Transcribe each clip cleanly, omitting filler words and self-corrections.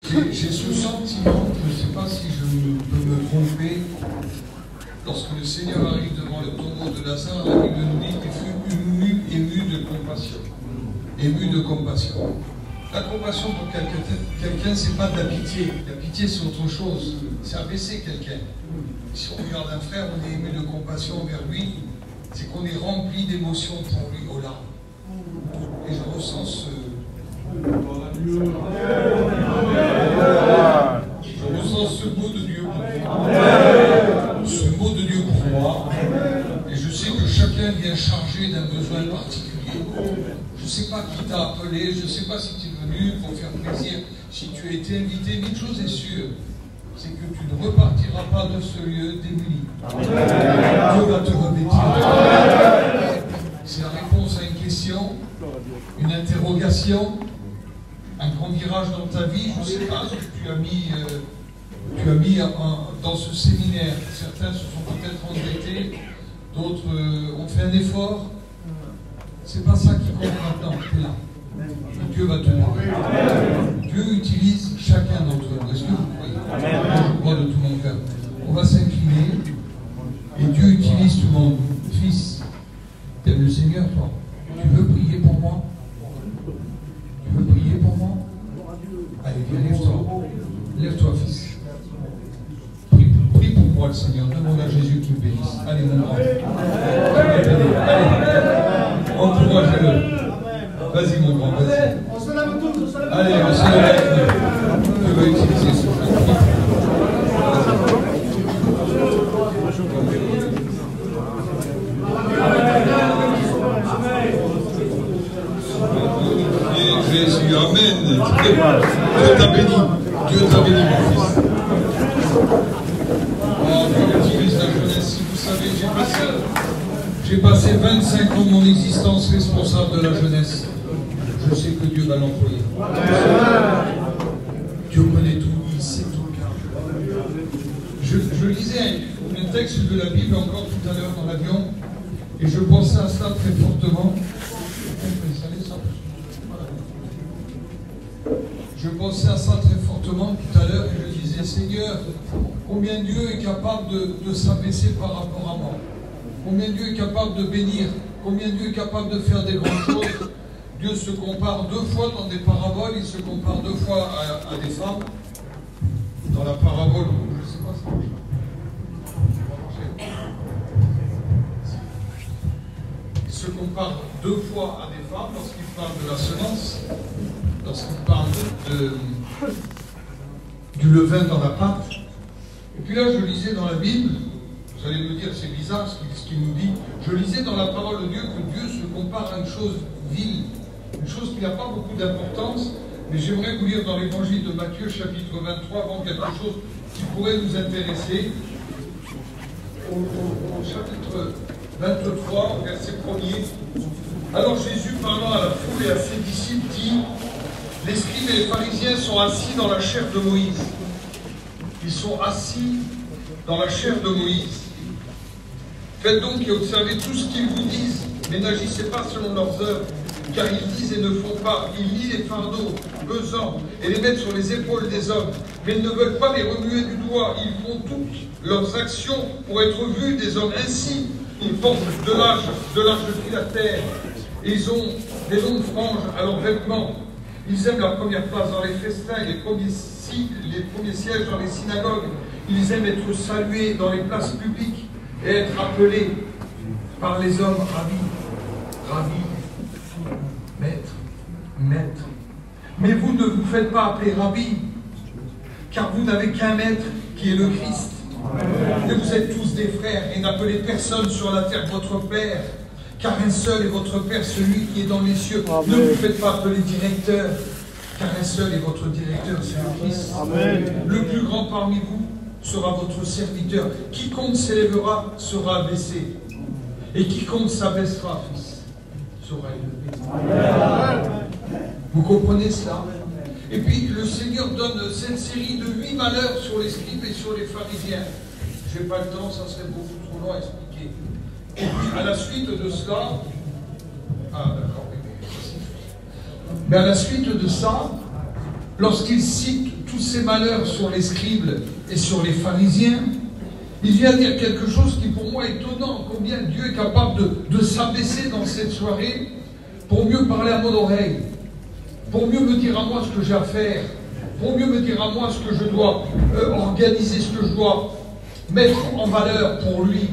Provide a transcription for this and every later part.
J'ai ce sentiment, je ne sais pas si je peux me tromper, lorsque le Seigneur arrive devant le tombeau de Lazare, la Bible nous dit qu'il fut ému de compassion. Ému de compassion. La compassion pour quelqu'un, c'est pas de la pitié. La pitié, c'est autre chose. C'est abaisser quelqu'un. Si on regarde un frère, on est ému de compassion envers lui, c'est qu'on est rempli d'émotions pour lui aux larmes. Et je ressens ce mot de Dieu pour moi. Ce mot de Dieu pour moi. Et je sais que chacun vient chargé d'un besoin particulier. Je ne sais pas qui t'a appelé, je ne sais pas si tu es venu pour faire plaisir, si tu as été invité, mais une chose est sûre, c'est que tu ne repartiras pas de ce lieu démuni. Dieu va te revêtir. C'est la réponse à une question, une interrogation, un grand virage dans ta vie. Je ne sais pas ce que tu as mis dans ce séminaire. Certains se sont peut-être endettés, d'autres ont fait un effort. C'est pas ça qui compte maintenant, tu es là. Dieu va te donner. Dieu utilise chacun d'entre nous. Est-ce que vous croyez? Je crois de tout mon cœur. On va s'incliner et Dieu utilise tout le monde. Fils, tu aimes le Seigneur, toi? Tu veux prier pour moi? Tu veux prier pour moi? Allez, viens, lève-toi. Lève-toi, fils. Prie pour moi, le Seigneur. Demande à Jésus qu'il me bénisse. Allez, mon grand. Allez. Encouragez-le. Vas-y, mon grand, vas-y. Allez, on se lève. Dieu va utiliser ce jeu. Jésus, amen. Dieu t'a béni. Dieu t'a béni, mon fils. Oh, Dieu utilise la jeunesse. Si vous savez, j'ai passé 25 ans de mon existence responsable de la jeunesse. Je sais que Dieu va l'employer. Dieu connaît tout, il sait tout. Je lisais un texte de la Bible encore tout à l'heure dans l'avion, et je pensais à cela très fortement. Je pensais à ça très fortement tout à l'heure, et je disais, Seigneur, combien Dieu est capable de s'abaisser par rapport à moi? Combien Dieu est capable de bénir? Combien Dieu est capable de faire des grandes choses? Dieu se compare deux fois dans des paraboles, il se compare deux fois à des femmes. Dans la parabole, je ne sais pas si il se compare deux fois à des femmes lorsqu'il parle de la semence, lorsqu'il parle du levain dans la pâte. Et puis là, je lisais dans la Bible, vous allez me dire c'est bizarre ce qu'il nous dit, je lisais dans la parole de Dieu que Dieu se compare à une chose vile, une chose qui n'a pas beaucoup d'importance, mais j'aimerais vous lire dans l'évangile de Matthieu, chapitre 23, avant quelque chose qui pourrait nous intéresser. Au chapitre 23, au verset 1er. Alors Jésus, parlant à la foule et à ses disciples, dit: les scribes et les pharisiens sont assis dans la chair de Moïse. Ils sont assis dans la chair de Moïse. Faites donc et observez tout ce qu'ils vous disent, mais n'agissez pas selon leurs œuvres, car ils disent et ne font pas. Ils lient les fardeaux pesants et les mettent sur les épaules des hommes, mais ils ne veulent pas les remuer du doigt. Ils font toutes leurs actions pour être vus des hommes. Ainsi, ils portent de larges filatères, et ils ont des longues franges à leurs vêtements. Ils aiment la première place dans les festins, les premiers sièges dans les synagogues. Ils aiment être salués dans les places publiques et être appelés par les hommes Rabbi, Maître, Maître. Mais vous ne vous faites pas appeler Rabbi, car vous n'avez qu'un Maître qui est le Christ. Et vous êtes tous des frères, et n'appelez personne sur la terre votre Père, car un seul est votre Père, celui qui est dans les cieux. Amen. Ne vous faites pas appeler directeur, car un seul est votre directeur, c'est le Christ. Amen. Le plus grand parmi vous sera votre serviteur. Quiconque s'élèvera sera abaissé, et quiconque s'abaissera, fils, sera élevé. Amen. Vous comprenez cela? Et puis le Seigneur donne cette série de 8 malheurs sur les scribes et sur les pharisiens. Je n'ai pas le temps, ça serait beaucoup trop long à expliquer. Et puis à la suite de cela, mais à la suite de ça, lorsqu'il cite tous ces malheurs sur les scribes et sur les pharisiens, il vient dire quelque chose qui pour moi est étonnant, combien Dieu est capable de s'abaisser dans cette soirée pour mieux parler à mon oreille, pour mieux me dire à moi ce que j'ai à faire, pour mieux me dire à moi ce que je dois organiser, ce que je dois mettre en valeur pour lui.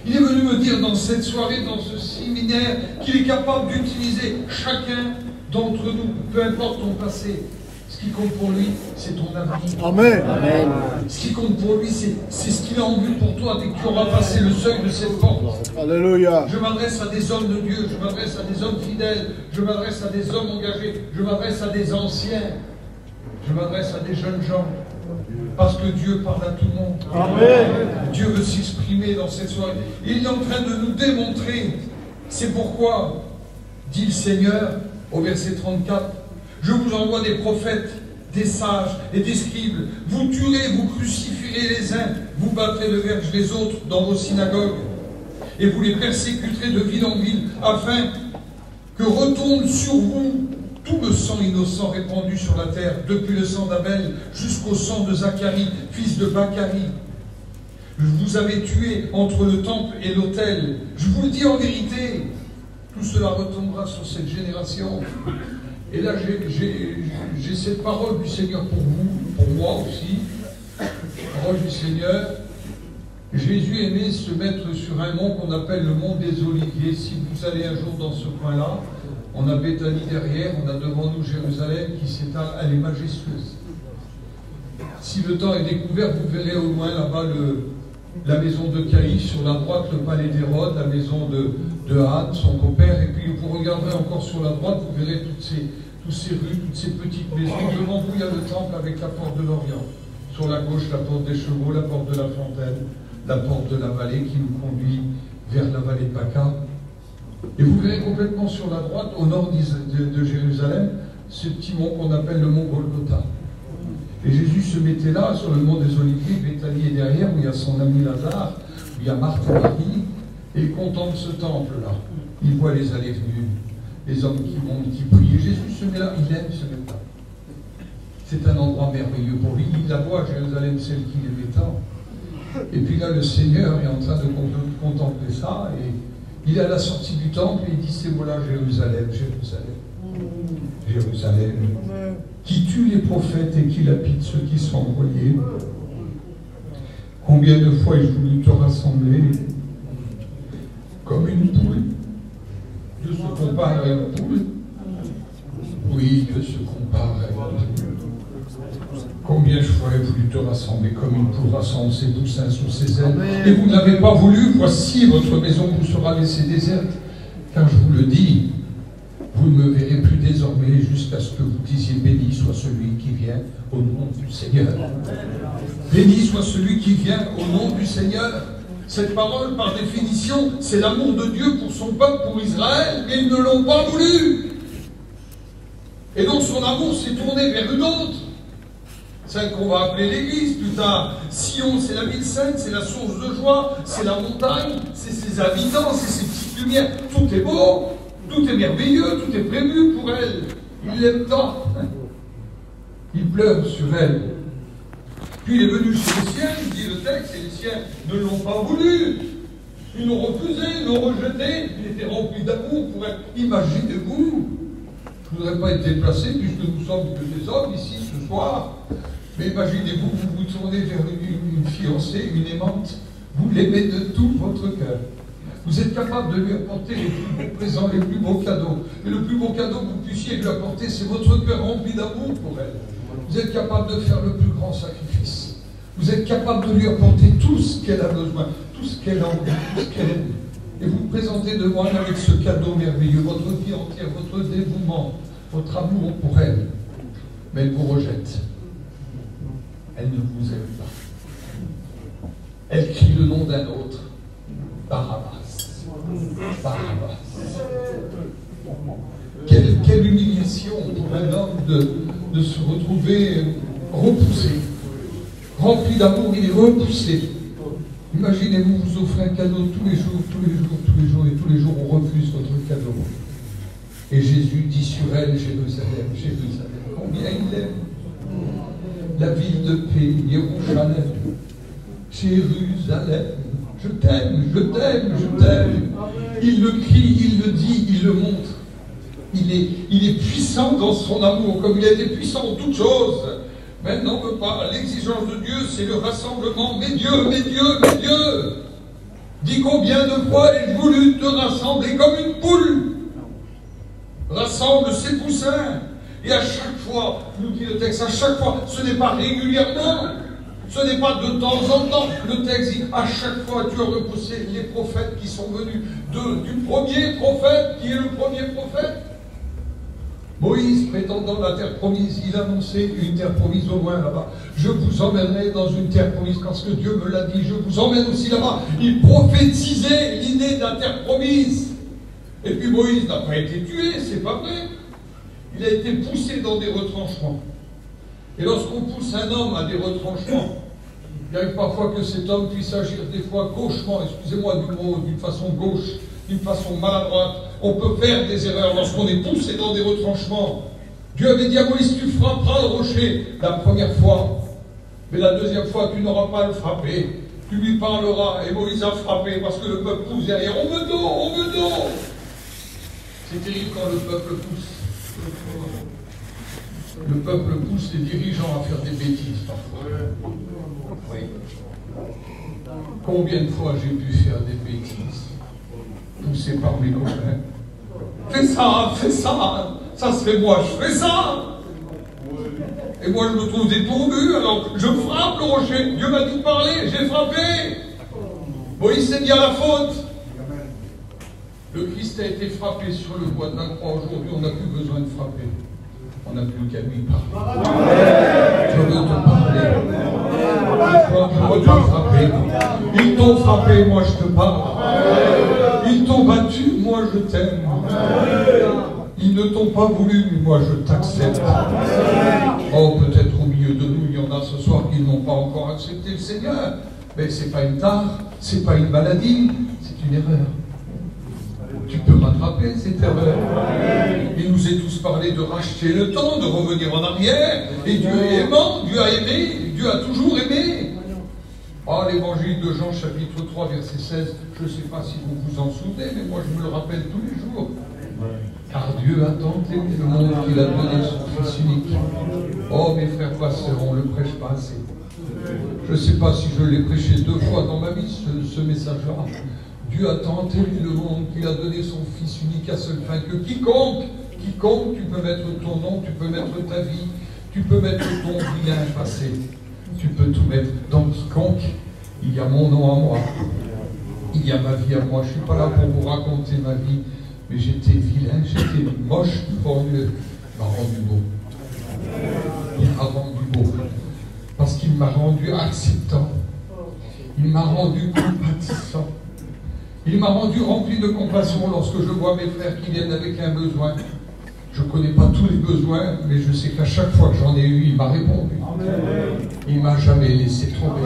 Il est venu me dire dans cette soirée, dans ce séminaire, qu'il est capable d'utiliser chacun d'entre nous, peu importe ton passé. Ce qui compte pour lui, c'est ton avenir. Amen. Amen. Ce qui compte pour lui, c'est ce qu'il a en vue pour toi dès que tu auras passé le seuil de cette porte. Alléluia. Je m'adresse à des hommes de Dieu, je m'adresse à des hommes fidèles, je m'adresse à des hommes engagés, je m'adresse à des anciens, je m'adresse à des jeunes gens. Parce que Dieu parle à tout le monde. Amen. Dieu veut s'exprimer dans cette soirée. Il est en train de nous démontrer. C'est pourquoi, dit le Seigneur au verset 34, je vous envoie des prophètes, des sages et des scribes. Vous tuerez, vous crucifierez les uns, vous battrez de verge les autres dans vos synagogues. Et vous les persécuterez de ville en ville, afin que retombe sur vous tout le sang innocent répandu sur la terre, depuis le sang d'Abel jusqu'au sang de Zacharie, fils de Bachari. Vous avez tué entre le temple et l'autel. Je vous le dis en vérité, tout cela retombera sur cette génération. Et là, j'ai cette parole du Seigneur pour vous, pour moi aussi. Parole du Seigneur. Jésus aimait se mettre sur un mont qu'on appelle le mont des Oliviers. Si vous allez un jour dans ce coin-là, on a Béthanie derrière, on a devant nous Jérusalem qui s'étale, elle est majestueuse. Si le temps est découvert, vous verrez au loin là-bas la maison de Caïphe, sur la droite le palais d'Hérode, la maison de Anne, son beau-père, et puis vous regarderez encore sur la droite, vous verrez toutes ces rues, toutes ces petites maisons. Devant vous, il y a le temple avec la porte de l'Orient. Sur la gauche, la porte des chevaux, la porte de la fontaine, la porte de la vallée qui nous conduit vers la vallée de Baca. Et vous verrez complètement sur la droite, au nord de Jérusalem, ce petit mont qu'on appelle le mont Golgotha. Et Jésus se mettait là, sur le mont des Oliviers, Béthanie est derrière, où il y a son ami Lazare, où il y a Marthe et Marie, et il contemple ce temple-là. Il voit les allées-venues, les hommes qui montent, qui prient. Et Jésus se met là, il aime se mettre là. C'est un endroit merveilleux pour lui. Il la voit, Jérusalem, celle qu'il aimait tant. Et puis là, le Seigneur est en train de contempler ça, et il est à la sortie du temple et il dit ces mots-là, Jérusalem, Jérusalem, Jérusalem, qui tue les prophètes et qui lapide ceux qui sont envoyés. Combien de fois ai-je voulu te rassembler comme une poule? Dieu se compare à une poule. Oui, Dieu se compare à une poule. Combien de fois ai-je voulu te rassembler comme une poule rassemble ses poussins sous ses ailes, et vous ne l'avez pas voulu. Voici, votre maison vous sera laissée déserte. Car je vous le dis, vous ne me verrez plus désormais jusqu'à ce que vous disiez béni soit celui qui vient au nom du Seigneur. Béni soit celui qui vient au nom du Seigneur. Cette parole, par définition, c'est l'amour de Dieu pour son peuple, pour Israël, mais ils ne l'ont pas voulu. Et donc son amour s'est tourné vers une autre, celle qu'on va appeler l'Église plus tard. Sion, c'est la ville sainte, c'est la source de joie, c'est la montagne, c'est ses habitants, c'est ses petites lumières. Tout est beau, tout est merveilleux, tout est prévu pour elle. Il l'aime tant. Il pleure sur elle. Puis il est venu chez les siens, dit le texte, et les siens ne l'ont pas voulu. Ils l'ont refusé, ils l'ont rejeté. Il était rempli d'amour pour elle. Imaginez-vous. Je ne voudrais pas être déplacé puisque nous sommes que des hommes ici ce soir. Mais imaginez-vous, vous vous tournez vers une fiancée, une aimante, vous l'aimez de tout votre cœur. Vous êtes capable de lui apporter les plus beaux présents, les plus beaux cadeaux. Et le plus beau cadeau que vous puissiez lui apporter, c'est votre cœur rempli d'amour pour elle. Vous êtes capable de faire le plus grand sacrifice. Vous êtes capable de lui apporter tout ce qu'elle a besoin, tout ce qu'elle a envie, tout ce qu'elle aime. Et vous vous présentez devant elle avec ce cadeau merveilleux, votre vie entière, votre dévouement, votre amour pour elle. Mais elle vous rejette. Elle ne vous aime pas. Elle crie le nom d'un autre. Barabbas. Barabbas. Quelle humiliation pour un homme de se retrouver repoussé. Rempli d'amour, il est repoussé. Imaginez-vous, vous offrez un cadeau tous les jours, tous les jours, tous les jours, et tous les jours on refuse votre cadeau. Et Jésus dit sur elle, Jérusalem, Jérusalem, combien il l'aime. la ville de paix, Jérusalem, Jérusalem, je t'aime, je t'aime, je t'aime. Il le crie, il le dit, il le montre. Il est puissant dans son amour, comme il a été puissant en toutes choses. Maintenant, on ne veut pas. L'exigence de Dieu, c'est le rassemblement. Mais Dieu, mais Dieu, mais Dieu. Dis combien de fois ai-je voulu te rassembler comme une poule rassemble ses poussins. Et à chaque fois, nous dit le texte, à chaque fois, ce n'est pas régulièrement, ce n'est pas de temps en temps. Le texte dit, à chaque fois, tu as repoussé les prophètes qui sont venus du premier prophète, qui est le premier prophète. Moïse, prétendant la terre promise, il annonçait une terre promise au loin là-bas. Je vous emmènerai dans une terre promise, parce que Dieu me l'a dit, je vous emmène aussi là-bas. Il prophétisait l'idée de la terre promise. Et puis Moïse n'a pas été tué, c'est pas vrai. Il a été poussé dans des retranchements. Et lorsqu'on pousse un homme à des retranchements, il arrive parfois que cet homme puisse agir des fois gauchement, excusez-moi du mot, d'une façon gauche, d'une façon maladroite. On peut faire des erreurs lorsqu'on est poussé dans des retranchements. Dieu avait dit à Moïse, tu frapperas le rocher la première fois, mais la deuxième fois, tu n'auras pas à le frapper. Tu lui parleras, et Moïse a frappé parce que le peuple pousse derrière. On me donne, on me donne. C'est terrible quand le peuple pousse. Le peuple pousse les dirigeants à faire des bêtises parfois. Oui. Combien de fois j'ai pu faire des bêtises poussé par mes copains? Fais ça, ça se fait moi, je fais ça. Et moi je me trouve détournu, alors je frappe le rocher. Dieu m'a dit de parler, j'ai frappé. Moïse s'est mis à la faute. Le Christ a été frappé sur le bois de la croix. Aujourd'hui, on n'a plus besoin de frapper. On n'a plus qu'à lui parler. Je veux te parler. Je veux te frapper. Ils t'ont frappé, moi je te parle. Ils t'ont battu, moi je t'aime. Ils ne t'ont pas voulu, mais moi je t'accepte. Oh, peut-être au milieu de nous, il y en a ce soir qui n'ont pas encore accepté le Seigneur. Mais ce n'est pas une tare, ce n'est pas une maladie, c'est une erreur. Tu peux rattraper cette erreur. Il nous est tous parlé de racheter le temps, de revenir en arrière. Et Dieu est aimant, Dieu a aimé, Dieu a toujours aimé. Ah, l'évangile de Jean, chapitre 3, verset 16, je ne sais pas si vous vous en souvenez, mais moi je me le rappelle tous les jours. Car Dieu a tant aimé le monde qu'il a donné son Fils unique. Oh, mes frères pasteurs, on ne le prêche pas assez. Je ne sais pas si je l'ai prêché 2 fois dans ma vie, ce message-là. Dieu a tant aimé le monde qu'il a donné son Fils unique à seule fin que quiconque, tu peux mettre ton nom, tu peux mettre ta vie, tu peux mettre ton bien passé, tu peux tout mettre. Dans quiconque, il y a mon nom à moi, il y a ma vie à moi. Je ne suis pas là pour vous raconter ma vie, mais j'étais vilain, j'étais moche devant Dieu. Il m'a rendu beau. Il m'a rendu beau. Parce qu'il m'a rendu acceptant. Il m'a rendu compatissant. Il m'a rendu rempli de compassion lorsque je vois mes frères qui viennent avec un besoin. Je ne connais pas tous les besoins, mais je sais qu'à chaque fois que j'en ai eu, il m'a répondu. Il ne m'a jamais laissé tomber.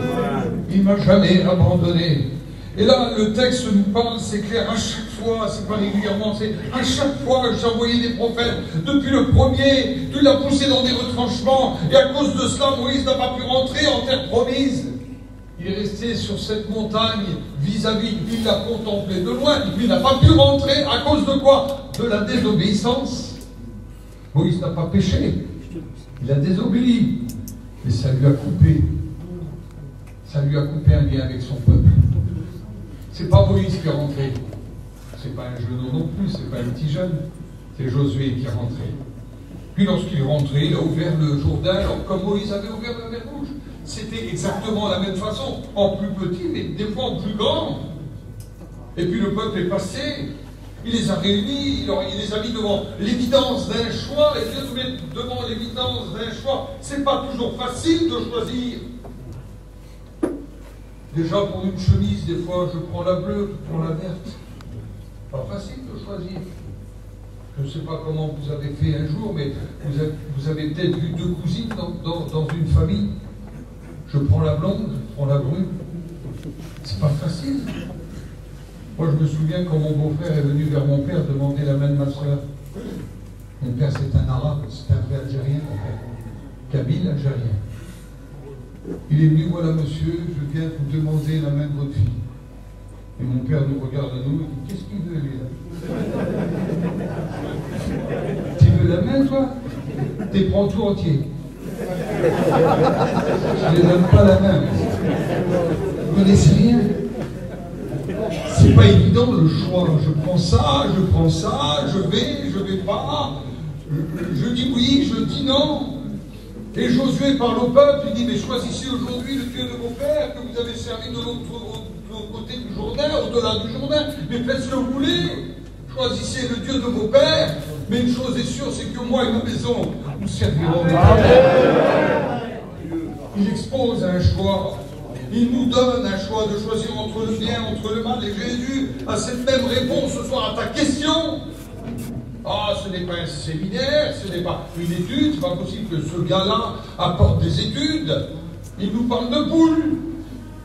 Il ne m'a jamais abandonné. Et là, le texte nous parle, c'est clair, à chaque fois, c'est pas régulièrement, c'est à chaque fois que j'ai envoyé des prophètes, depuis le premier, tu l'as poussé dans des retranchements, et à cause de cela, Moïse n'a pas pu rentrer en terre promise. Il est resté sur cette montagne vis-à-vis, il l'a contemplé de loin, il n'a pas pu rentrer à cause de quoi? De la désobéissance. Moïse n'a pas péché, il a désobéi, mais ça lui a coupé un lien avec son peuple. C'est pas Moïse qui est rentré, c'est pas un jeune homme non plus, c'est pas un petit jeune, c'est Josué qui est rentré. Puis lorsqu'il est rentré, il a ouvert le Jourdain, alors comme Moïse avait ouvert la mer Rouge. C'était exactement la même façon, en plus petit, mais des fois en plus grand. Et puis le peuple est passé, il les a réunis, il les a mis devant l'évidence d'un choix, et Dieu nous met devant l'évidence d'un choix. C'est pas toujours facile de choisir. Déjà pour une chemise, des fois je prends la bleue, je prends la verte. Pas facile de choisir. Je ne sais pas comment vous avez fait un jour, mais vous avez peut-être vu 2 cousines dans une famille. Je prends la blonde, je prends la brune. C'est pas facile. Moi, je me souviens quand mon beau-frère est venu vers mon père demander la main de ma soeur. Mon père, c'est un arabe, c'est un vrai algérien, mon père. Kabyle, algérien. Il est venu, voilà monsieur, je viens vous demander la main de votre fille. Et mon père nous regarde à nous et dit, qu'est-ce qu'il veut, lui, là? Tu veux la main, toi? T'es prends tout entier. Je ne donne pas la main. Vous ne connaissez rien. C'est pas évident le choix. Je prends ça, je vais pas. Je dis oui, je dis non. Et Josué parle au peuple, il dit, mais choisissez aujourd'hui le Dieu de vos pères que vous avez servi de l'autre côté du Jourdain, au-delà du Jourdain, mais faites ce que vous voulez. Choisissez le Dieu de vos pères, mais une chose est sûre, c'est que moi et ma maison, nous servirons. Il expose un choix. Il nous donne un choix de choisir entre le bien, entre le mal. Et Jésus a cette même réponse ce soir à ta question. Ah, ce n'est pas un séminaire, ce n'est pas une étude, c'est pas possible que ce gars-là apporte des études. Il nous parle de poules.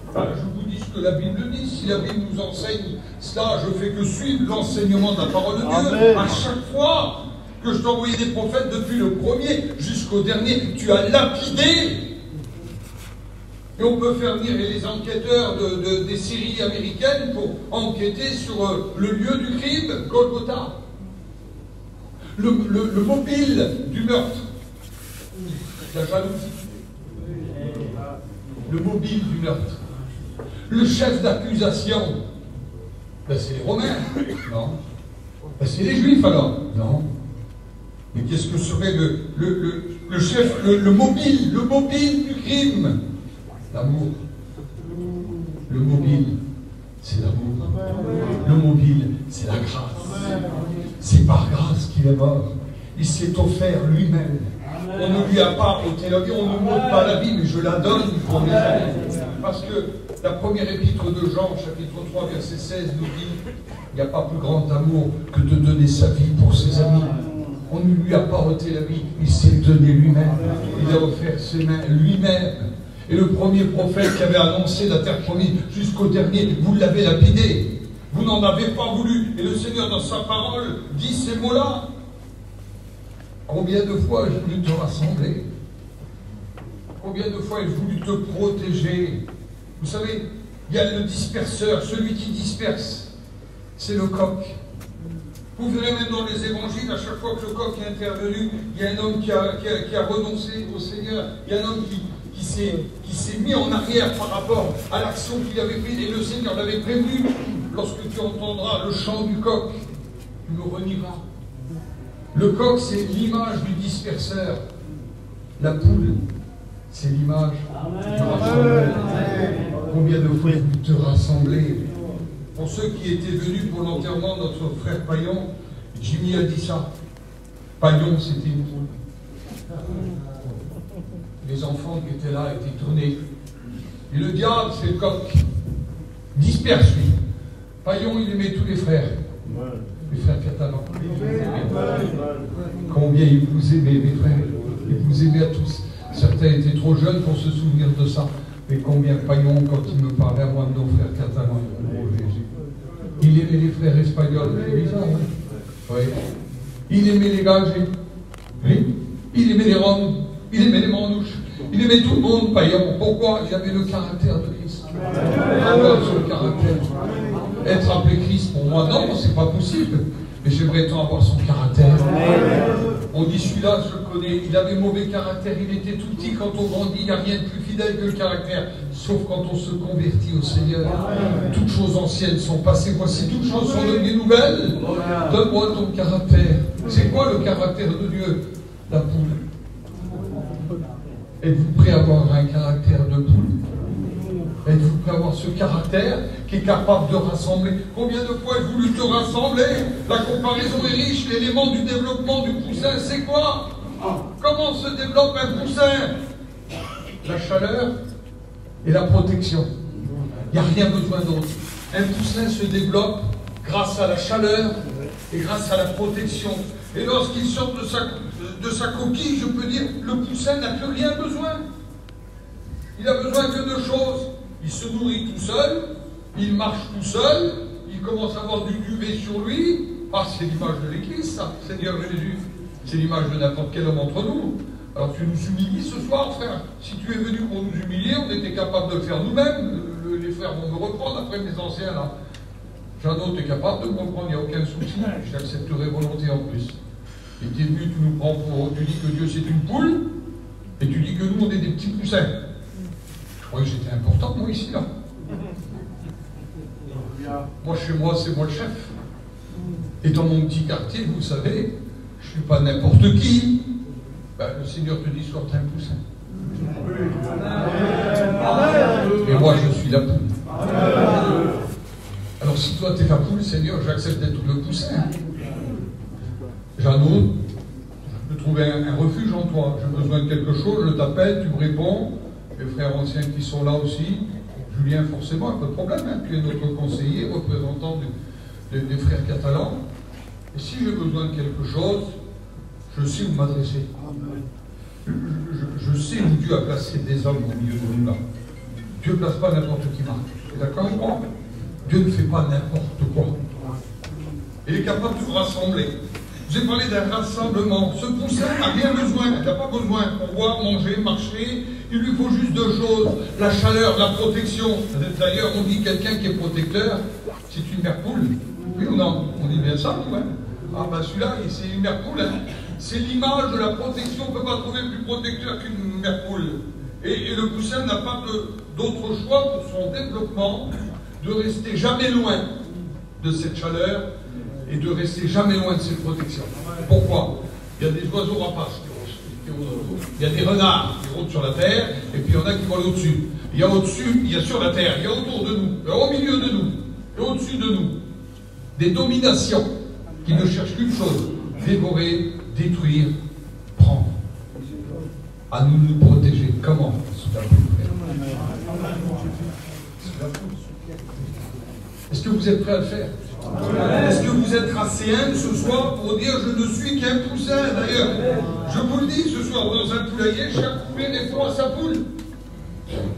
Enfin, je vous dis ce que la Bible dit. Si la Bible nous enseigne cela, je fais que suivre l'enseignement de la parole de Dieu. Amen. À chaque fois que je t'ai envoyé des prophètes, depuis le premier jusqu'au dernier, tu as lapidé. Et on peut faire venir les enquêteurs des séries américaines pour enquêter sur le lieu du crime, Golgotha. Le mobile du meurtre, la jalousie. Le mobile du meurtre. Le chef d'accusation, ben c'est les Romains, non. Ben c'est les Juifs alors, non. Mais qu'est-ce que serait le chef, le mobile du crime? L'amour. Le mobile, c'est l'amour. Le mobile, c'est la grâce. C'est par grâce qu'il est mort. Il s'est offert lui-même. On ne lui a pas ôté la vie, on ne m'ôte pas la vie, mais je la donne pour mes amis. Parce que la première épître de Jean, chapitre 3, verset 16, nous dit, il n'y a pas plus grand amour que de donner sa vie pour ses amis. On ne lui a pas ôté la vie, il s'est donné lui-même. Il a offert ses mains lui-même. Et le premier prophète qui avait annoncé la terre promise jusqu'au dernier, vous l'avez lapidé. Vous n'en avez pas voulu. Et le Seigneur, dans sa parole, dit ces mots-là. Combien de fois ai-je voulu te rassembler? Combien de fois ai-je voulu te protéger? Vous savez, il y a le disperseur, celui qui disperse. C'est le coq. Vous verrez même dans les évangiles, à chaque fois que le coq est intervenu, il y a un homme qui a renoncé au Seigneur. Il y a un homme qui s'est mis en arrière par rapport à l'action qu'il avait prise. Et le Seigneur l'avait prévenu. Lorsque tu entendras le chant du coq, tu me renieras. Le coq, c'est l'image du disperseur. La poule, c'est l'image du rassembleur. Combien de fois te rassembler? Pour ceux qui étaient venus pour l'enterrement de notre frère Paillon, Jimmy a dit ça. Paillon, c'était une poule. Les enfants qui étaient là étaient tournés. Et le diable, c'est le coq. Disperse-lui. Paillon, il aimait tous les frères. Les frères catalans. Combien il vous aimait, mes frères. Il vous aimait à tous. Certains étaient trop jeunes pour se souvenir de ça. Mais combien Paillon, quand il me parlait à moi de nos frères catalans, il aimait les frères espagnols. C'est bizarre, hein? Oui. Il aimait les Galgés. Oui. Il aimait les Roms. Il aimait les Manouches. Il aimait tout le monde, Paillon. Pourquoi? Il avait le caractère de Christ. Alors, sur le caractère. Être appelé Christ, pour moi, non, c'est pas possible. Mais j'aimerais tant avoir son caractère. On dit celui-là, je le connais, il avait mauvais caractère, il était tout petit. Quand on grandit, il n'y a rien de plus fidèle que le caractère. Sauf quand on se convertit au Seigneur. Toutes choses anciennes sont passées, voici toutes choses sont devenues nouvelles. Donne-moi ton caractère. C'est quoi le caractère de Dieu? La poule. Êtes-vous prêt à avoir un caractère de poule? Êtes-vous prêt à avoir ce caractère qui est capable de rassembler? Combien de fois ai-je voulu te rassembler? La comparaison est riche. L'élément du développement du poussin, c'est quoi? Comment se développe un poussin? La chaleur et la protection. Il n'y a rien besoin d'autre. Un poussin se développe grâce à la chaleur et grâce à la protection. Et lorsqu'il sort de sa coquille, je peux dire, le poussin n'a plus rien besoin. Il a besoin que de choses. Il se nourrit tout seul, il marche tout seul, il commence à avoir du duvet sur lui. Ah, c'est l'image de l'Église, ça, Seigneur Jésus. C'est l'image de n'importe quel homme entre nous. Alors tu nous humilies ce soir, frère. Si tu es venu pour nous humilier, on était capable de le faire nous-mêmes. Les frères vont me reprendre après mes anciens là. Jeannot, tu es capable de me reprendre, il n'y a aucun souci. J'accepterai volontiers en plus. Et tu es venu, tu nous prends pour. Tu dis que Dieu c'est une poule, et tu dis que nous on est des petits poussins. Je croyais que j'étais important, moi, ici, là. Moi, chez moi, c'est moi le chef. Et dans mon petit quartier, vous savez, je ne suis pas n'importe qui. Ben, le Seigneur te dit, sois un poussin. Et moi, je suis la poule. Alors, si toi, tu es la poule, Seigneur, j'accepte d'être le poussin. Jeannot, je peux trouver un refuge en toi. J'ai besoin de quelque chose, je t'appelle, tu me réponds. Les frères anciens qui sont là aussi. Julien, forcément, pas de problème. Hein. Tu es notre conseiller, représentant des frères catalans. Et si j'ai besoin de quelque chose, je sais où m'adresser. Je sais où Dieu a placé des hommes au milieu de nous là. Dieu ne place pas n'importe qui là. Tu es d'accord avec moi? Dieu ne fait pas n'importe quoi. Il est capable de vous rassembler. Je vous ai parlé d'un rassemblement. Ce poussin n'a rien besoin. Il n'a pas besoin pour boire, manger, marcher. Il lui faut juste deux choses. La chaleur, la protection. D'ailleurs, on dit quelqu'un qui est protecteur, c'est une mère poule. Oui ou non? On dit bien ça, nous, hein? Ah ben celui-là, c'est une mère poule. Hein? C'est l'image de la protection. On ne peut pas trouver plus protecteur qu'une mère poule. Et le poussin n'a pas d'autre choix pour son développement de rester jamais loin de cette chaleur et de rester jamais loin de cette protection. Pourquoi? Il y a des oiseaux rapaces qui rôdent autour. Il y a des renards qui rôdent sur la terre, et puis il y en a qui volent au-dessus. Il y a au-dessus, il y a sur la terre, il y a autour de nous, au milieu de nous, et au-dessus de nous, des dominations qui ne cherchent qu'une chose, dévorer, détruire, prendre. À nous de nous protéger. Comment? Sous la poule. Est-ce que vous êtes prêts à le faire? Est-ce que vous êtes assez humble ce soir pour dire je ne suis qu'un poussin? D'ailleurs, je vous le dis ce soir, dans un poulailler, chaque poulet répond à sa poule.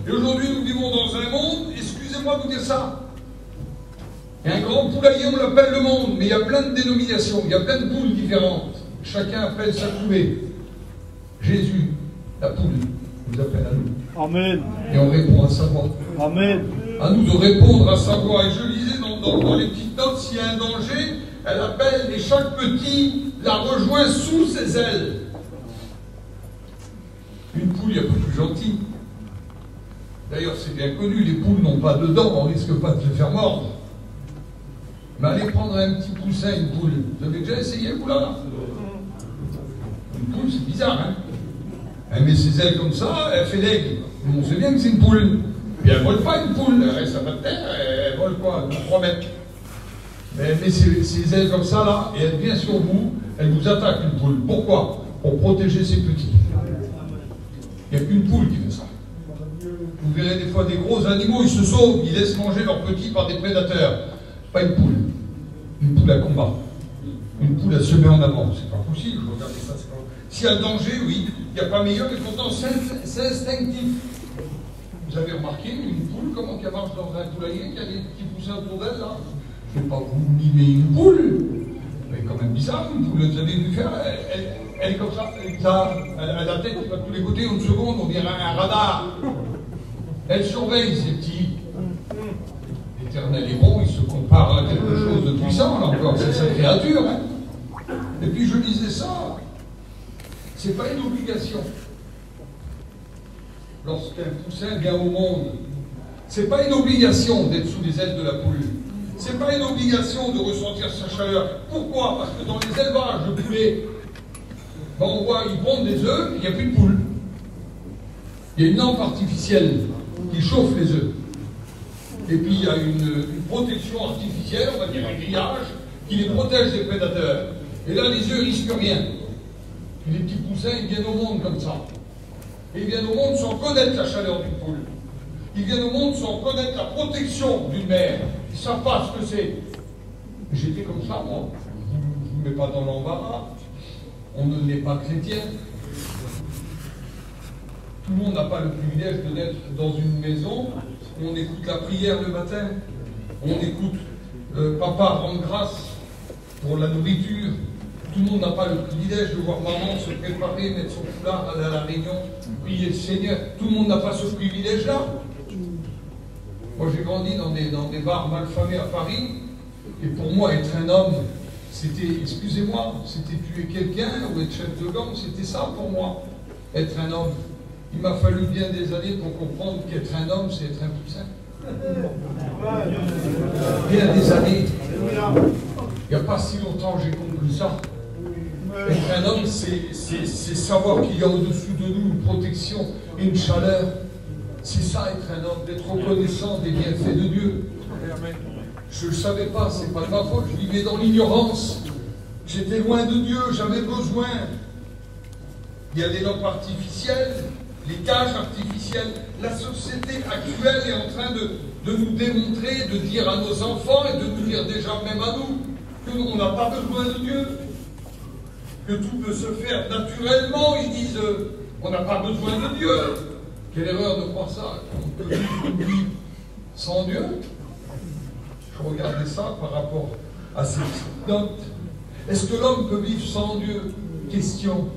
Et aujourd'hui, nous vivons dans un monde, excusez-moi de vous dire ça, il y a un grand poulailler, on l'appelle le monde, mais il y a plein de dénominations, il y a plein de poules différentes. Chacun appelle sa poulée. Jésus, la poule, nous appelle à nous. Amen. Et on répond à sa voix. Amen. À nous de répondre à sa voix. Et je lisais dans les petites notes, s'il y a un danger, elle appelle et chaque petit la rejoint sous ses ailes. Une poule, il n'y a pas plus gentil. D'ailleurs, c'est bien connu, les poules n'ont pas de dents, on ne risque pas de se faire mordre. Mais allez prendre un petit poussin, une poule. Vous avez déjà essayé, vous là? Une poule, c'est bizarre, hein? Elle met ses ailes comme ça, elle fait l'aigle. On sait bien que c'est une poule. Et elle ne vole pas une poule, elle reste à pas de terre, elle vole quoi? 3 mètres. Mais elle met ses ailes comme ça là, et elle vient sur vous, elle vous attaque une poule. Pourquoi? Pour protéger ses petits. Il n'y a qu'une poule qui fait ça. Vous verrez des fois des gros animaux, ils se sauvent, ils laissent manger leurs petits par des prédateurs. Pas une poule. Une poule à combat. Une poule à se mettre en avant. C'est pas possible, regardez ça, c'est pas possible. S'il y a danger, oui, il n'y a pas meilleur, mais pourtant c'est instinctif. Vous avez remarqué une poule, comment qu'elle marche dans un poulailler, qu'il y a des petits poussins autour d'elle, là? Je ne vais pas vous mimer une poule. C'est quand même bizarre, une poule, vous avez vu faire, elle est comme ça, elle a la tête qui va de tous les côtés, en une seconde, on dirait un radar. Elle surveille ces petits. L'Éternel est bon, il se compare à quelque chose de puissant, là encore, c'est sa créature. Hein. Et puis je disais ça, c'est pas une obligation. Lorsqu'un poussin vient au monde, c'est pas une obligation d'être sous les ailes de la poule. C'est pas une obligation de ressentir sa chaleur. Pourquoi? Parce que dans les élevages de poulets, ben on voit, ils pondent des œufs, il n'y a plus de poules. Il y a une lampe artificielle qui chauffe les œufs. Et puis il y a une protection artificielle, on va dire un grillage, qui les protège des prédateurs. Et là, les œufs ne risquent rien. Et les petits poussins, ils viennent au monde comme ça. Et ils viennent au monde sans connaître la chaleur d'une poule. Ils viennent au monde sans connaître la protection d'une mère. Ils ne savent pas ce que c'est. J'étais comme ça, moi. Je ne vous mets pas dans l'embarras. On ne n'est pas chrétien. Tout le monde n'a pas le privilège de naître dans une maison où on écoute la prière le matin, où on écoute papa rendre grâce pour la nourriture, Tout le monde n'a pas le privilège de voir maman se préparer, mettre son foulard, aller à la réunion, prier le Seigneur. Tout le monde n'a pas ce privilège-là. Moi, j'ai grandi dans des bars malfamés à Paris, et pour moi, être un homme, c'était, excusez-moi, c'était tuer quelqu'un ou être chef de gang, c'était ça pour moi, être un homme. Il m'a fallu bien des années pour comprendre qu'être un homme, c'est être un poussin. Bien des années. Il n'y a pas si longtemps j'ai compris ça. Être un homme, c'est savoir qu'il y a au-dessous de nous une protection et une chaleur. C'est ça être un homme, d'être reconnaissant des bienfaits de Dieu. Je ne le savais pas, c'est pas de ma faute, je vivais dans l'ignorance. J'étais loin de Dieu, j'avais besoin. Il y a des lampes artificielles, les cages artificielles. La société actuelle est en train de nous démontrer, de dire à nos enfants et de nous dire déjà même à nous que nous, on n'a pas besoin de Dieu, que tout peut se faire naturellement. Ils disent on n'a pas besoin de Dieu. Quelle erreur de croire ça, qu'on peut vivre sans Dieu. Je regardais ça par rapport à ces notes. Est-ce que l'homme peut vivre sans Dieu? Question.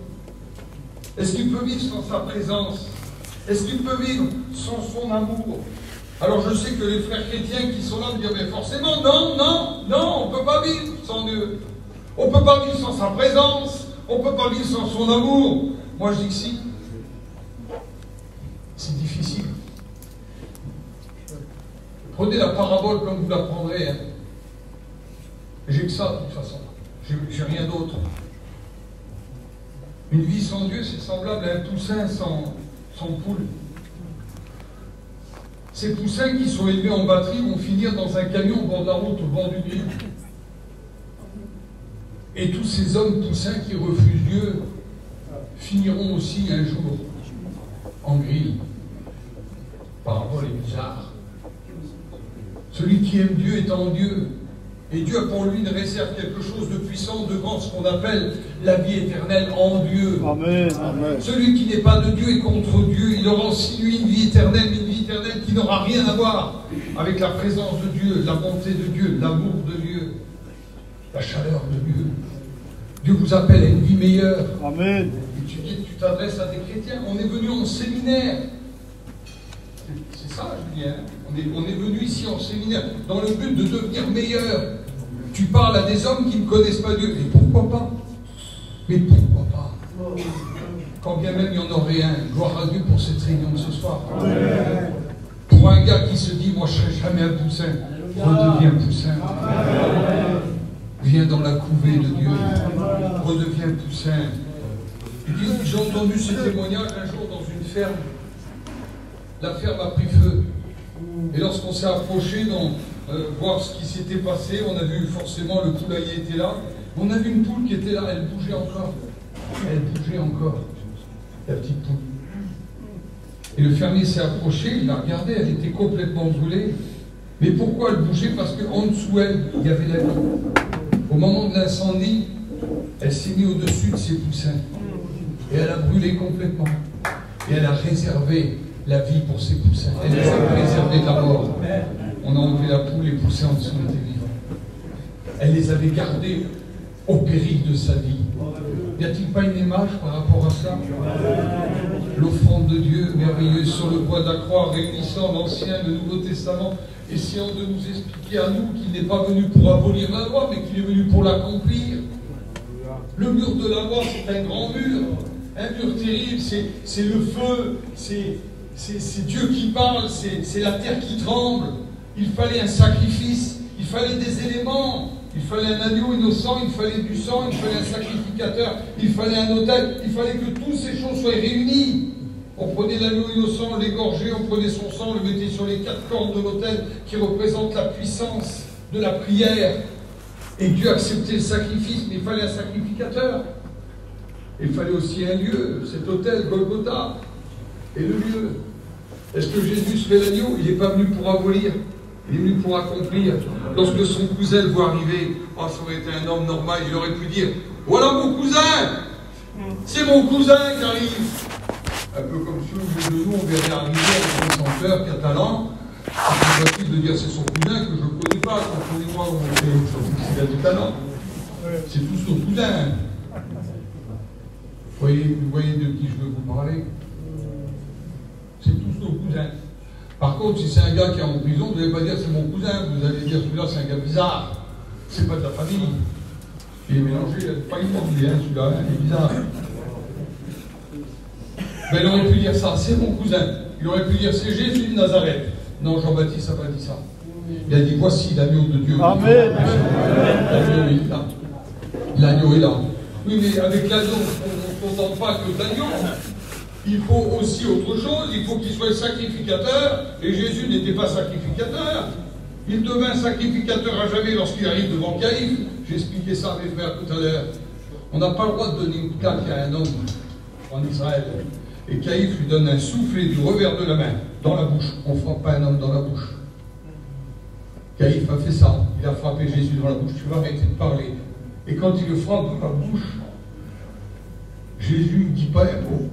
Est-ce qu'il peut vivre sans sa présence? Est-ce qu'il peut vivre sans son amour? Alors je sais que les frères chrétiens qui sont là me disent mais forcément, non, on ne peut pas vivre sans Dieu. On ne peut pas vivre sans sa présence. On ne peut pas vivre sans son amour. Moi je dis que si. C'est difficile. Prenez la parabole comme vous la prendrez. Hein. J'ai que ça de toute façon. J'ai rien d'autre. Une vie sans Dieu, c'est semblable à un poussin sans poule. Ces poussins qui sont élevés en batterie vont finir dans un camion au bord de la route, au bord du Nil. Et tous ces hommes poussins qui refusent Dieu finiront aussi un jour en grille. Parabole est bizarre. Celui qui aime Dieu est en Dieu. Et Dieu a pour lui une réserve, quelque chose de puissant, de grand, ce qu'on appelle la vie éternelle en Dieu. Amen, amen. Celui qui n'est pas de Dieu est contre Dieu. Il aura aussi lui une vie éternelle qui n'aura rien à voir avec la présence de Dieu, la bonté de Dieu, l'amour de Dieu, la chaleur de Dieu. Dieu vous appelle à une vie meilleure. Amen. Et tu dis, tu t'adresses à des chrétiens. On est venu en séminaire. C'est ça, Julien. On est venu ici en séminaire dans le but de devenir meilleur. Tu parles à des hommes qui ne connaissent pas Dieu. Et pourquoi pas? Mais pourquoi pas? Quand bien même il y en aurait un. Gloire à Dieu pour cette réunion de ce soir. Amen. Pour un gars qui se dit, moi je ne serai jamais un poussin, redeviens poussin. Amen. Viens dans la couvée de Dieu. Redeviens poussin. J'ai entendu ce témoignage un jour dans une ferme. La ferme a pris feu. Et lorsqu'on s'est approché voir ce qui s'était passé, on a vu forcément le poulailler était là. On a vu une poule qui était là, elle bougeait encore. Elle bougeait encore, la petite poule. Et le fermier s'est approché, il la regardait, elle était complètement brûlée. Mais pourquoi elle bougeait? Parce qu'en dessous elle, il y avait la vie. Au moment de l'incendie, elle s'est mise au-dessus de ses poussins. Et elle a brûlé complètement. Et elle a réservé la vie pour ses poussins. Elle les a préservés de la mort. On a enlevé la poule, les poussins en dessous étaient vivants. Elle les avait gardés au péril de sa vie. N'y a-t-il pas une image par rapport à ça? L'offrande de Dieu merveilleuse sur le bois de la croix, réunissant l'Ancien et le Nouveau Testament, essayant de nous expliquer à nous qu'il n'est pas venu pour abolir la loi, mais qu'il est venu pour l'accomplir. Le mur de la loi, c'est un grand mur, un mur terrible, c'est le feu, c'est Dieu qui parle, c'est la terre qui tremble. Il fallait un sacrifice, il fallait des éléments. Il fallait un agneau innocent, il fallait du sang, il fallait un sacrificateur, il fallait un autel, il fallait que toutes ces choses soient réunies. On prenait l'agneau innocent, on l'égorgeait, on prenait son sang, on le mettait sur les 4 cordes de l'autel qui représentent la puissance de la prière. Et Dieu acceptait le sacrifice, mais il fallait un sacrificateur. Il fallait aussi un lieu, cet autel, Golgotha. Et le lieu. Est-ce que Jésus serait l'agneau? Il n'est pas venu pour abolir. Il est venu pour accomplir. Lorsque son cousin le voit arriver, oh, ça aurait été un homme normal, il aurait pu dire, voilà mon cousin, c'est mon cousin qui arrive. Un peu comme si au lieu de nous, on verrait arriver un chanteur catalan, c'est facile de dire c'est son cousin que je ne connais pas, comprenez-moi, il a du talent. C'est tous nos cousins. Vous voyez de qui je veux vous parler? C'est tous nos cousins. Par contre, si c'est un gars qui est en prison, vous n'allez pas dire c'est mon cousin, vous allez dire celui-là c'est un gars bizarre. C'est pas de la famille. Il est mélangé, il n'a pas une famille, celui-là, il est bizarre. Mais il aurait pu dire ça, c'est mon cousin. Il aurait pu dire c'est Jésus de Nazareth. Non, Jean-Baptiste n'a pas dit ça. Il a dit voici l'agneau de Dieu. Amen. L'agneau est là. L'agneau est là. Oui, mais avec l'agneau, on ne se contente pas que d'agneau. Il faut aussi autre chose, il faut qu'il soit sacrificateur, et Jésus n'était pas sacrificateur. Il devint sacrificateur à jamais lorsqu'il arrive devant Caïphe. J'ai expliqué ça à mes frères tout à l'heure. On n'a pas le droit de donner une claque à un homme en Israël. Et Caïphe lui donne un soufflet du revers de la main, dans la bouche. On ne frappe pas un homme dans la bouche. Caïphe a fait ça. Il a frappé Jésus dans la bouche. Tu vas arrêter de parler. Et quand il le frappe dans la bouche, Jésus ne dit pas un mot.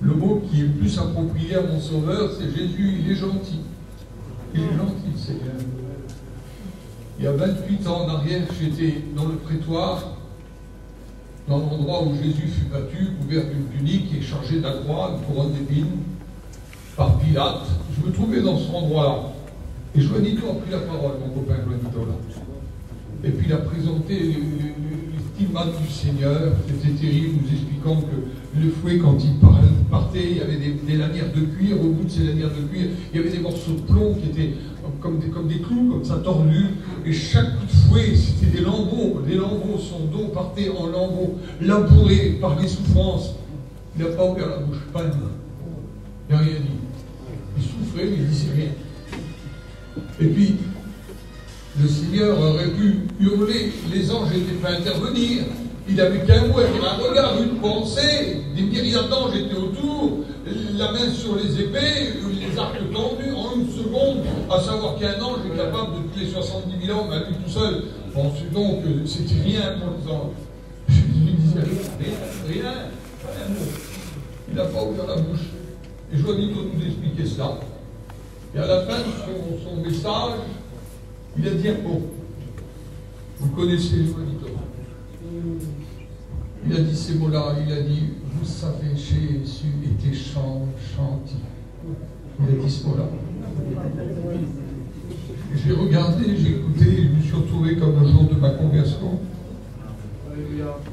Le mot qui est plus approprié à mon sauveur, c'est Jésus, il est gentil. Il est gentil, le Seigneur. Il y a 28 ans en arrière, j'étais dans le prétoire, dans l'endroit où Jésus fut battu, couvert d'une tunique et chargé de la croix, une couronne d'épines, par Pilate. Je me trouvais dans ce endroit-là. Et Juanito a pris la parole, mon copain Juanito, là. Et puis il a présenté les stigmates du Seigneur. C'était terrible, nous expliquant que le fouet, quand il partait, il y avait des lanières de cuir. Au bout de ces lanières de cuir, il y avait des morceaux de plomb qui étaient comme des clous, comme ça, tordus. Et chaque coup de fouet, c'était des lambeaux. Les lambeaux, son dos partait en lambeaux, labouré par les souffrances. Il n'a pas ouvert la bouche, pas une main. Il n'a rien dit. Il souffrait, mais il ne disait rien. Et puis, le Seigneur aurait pu hurler, les anges n'étaient pas à intervenir. Il n'avait qu'un mot, un regard, une pensée, des myriades d'anges étaient autour, la main sur les épées, les arcs tendus en une seconde, à savoir qu'un ange est capable de tuer 70 000 hommes à lui tout seul. Pensez donc que c'était rien pour les anges. Jésus disait rien, pas un mot. Il n'a pas ouvert la bouche. Et Joanito nous expliquait cela. Et à la fin de son message, il a dit un mot. Vous connaissez Joanito. Il a dit ces mots-là. Il a dit vous savez, Jésus était gentil. Il a dit ce mot-là. J'ai regardé, j'ai écouté, je me suis retrouvé comme le jour de ma conversion.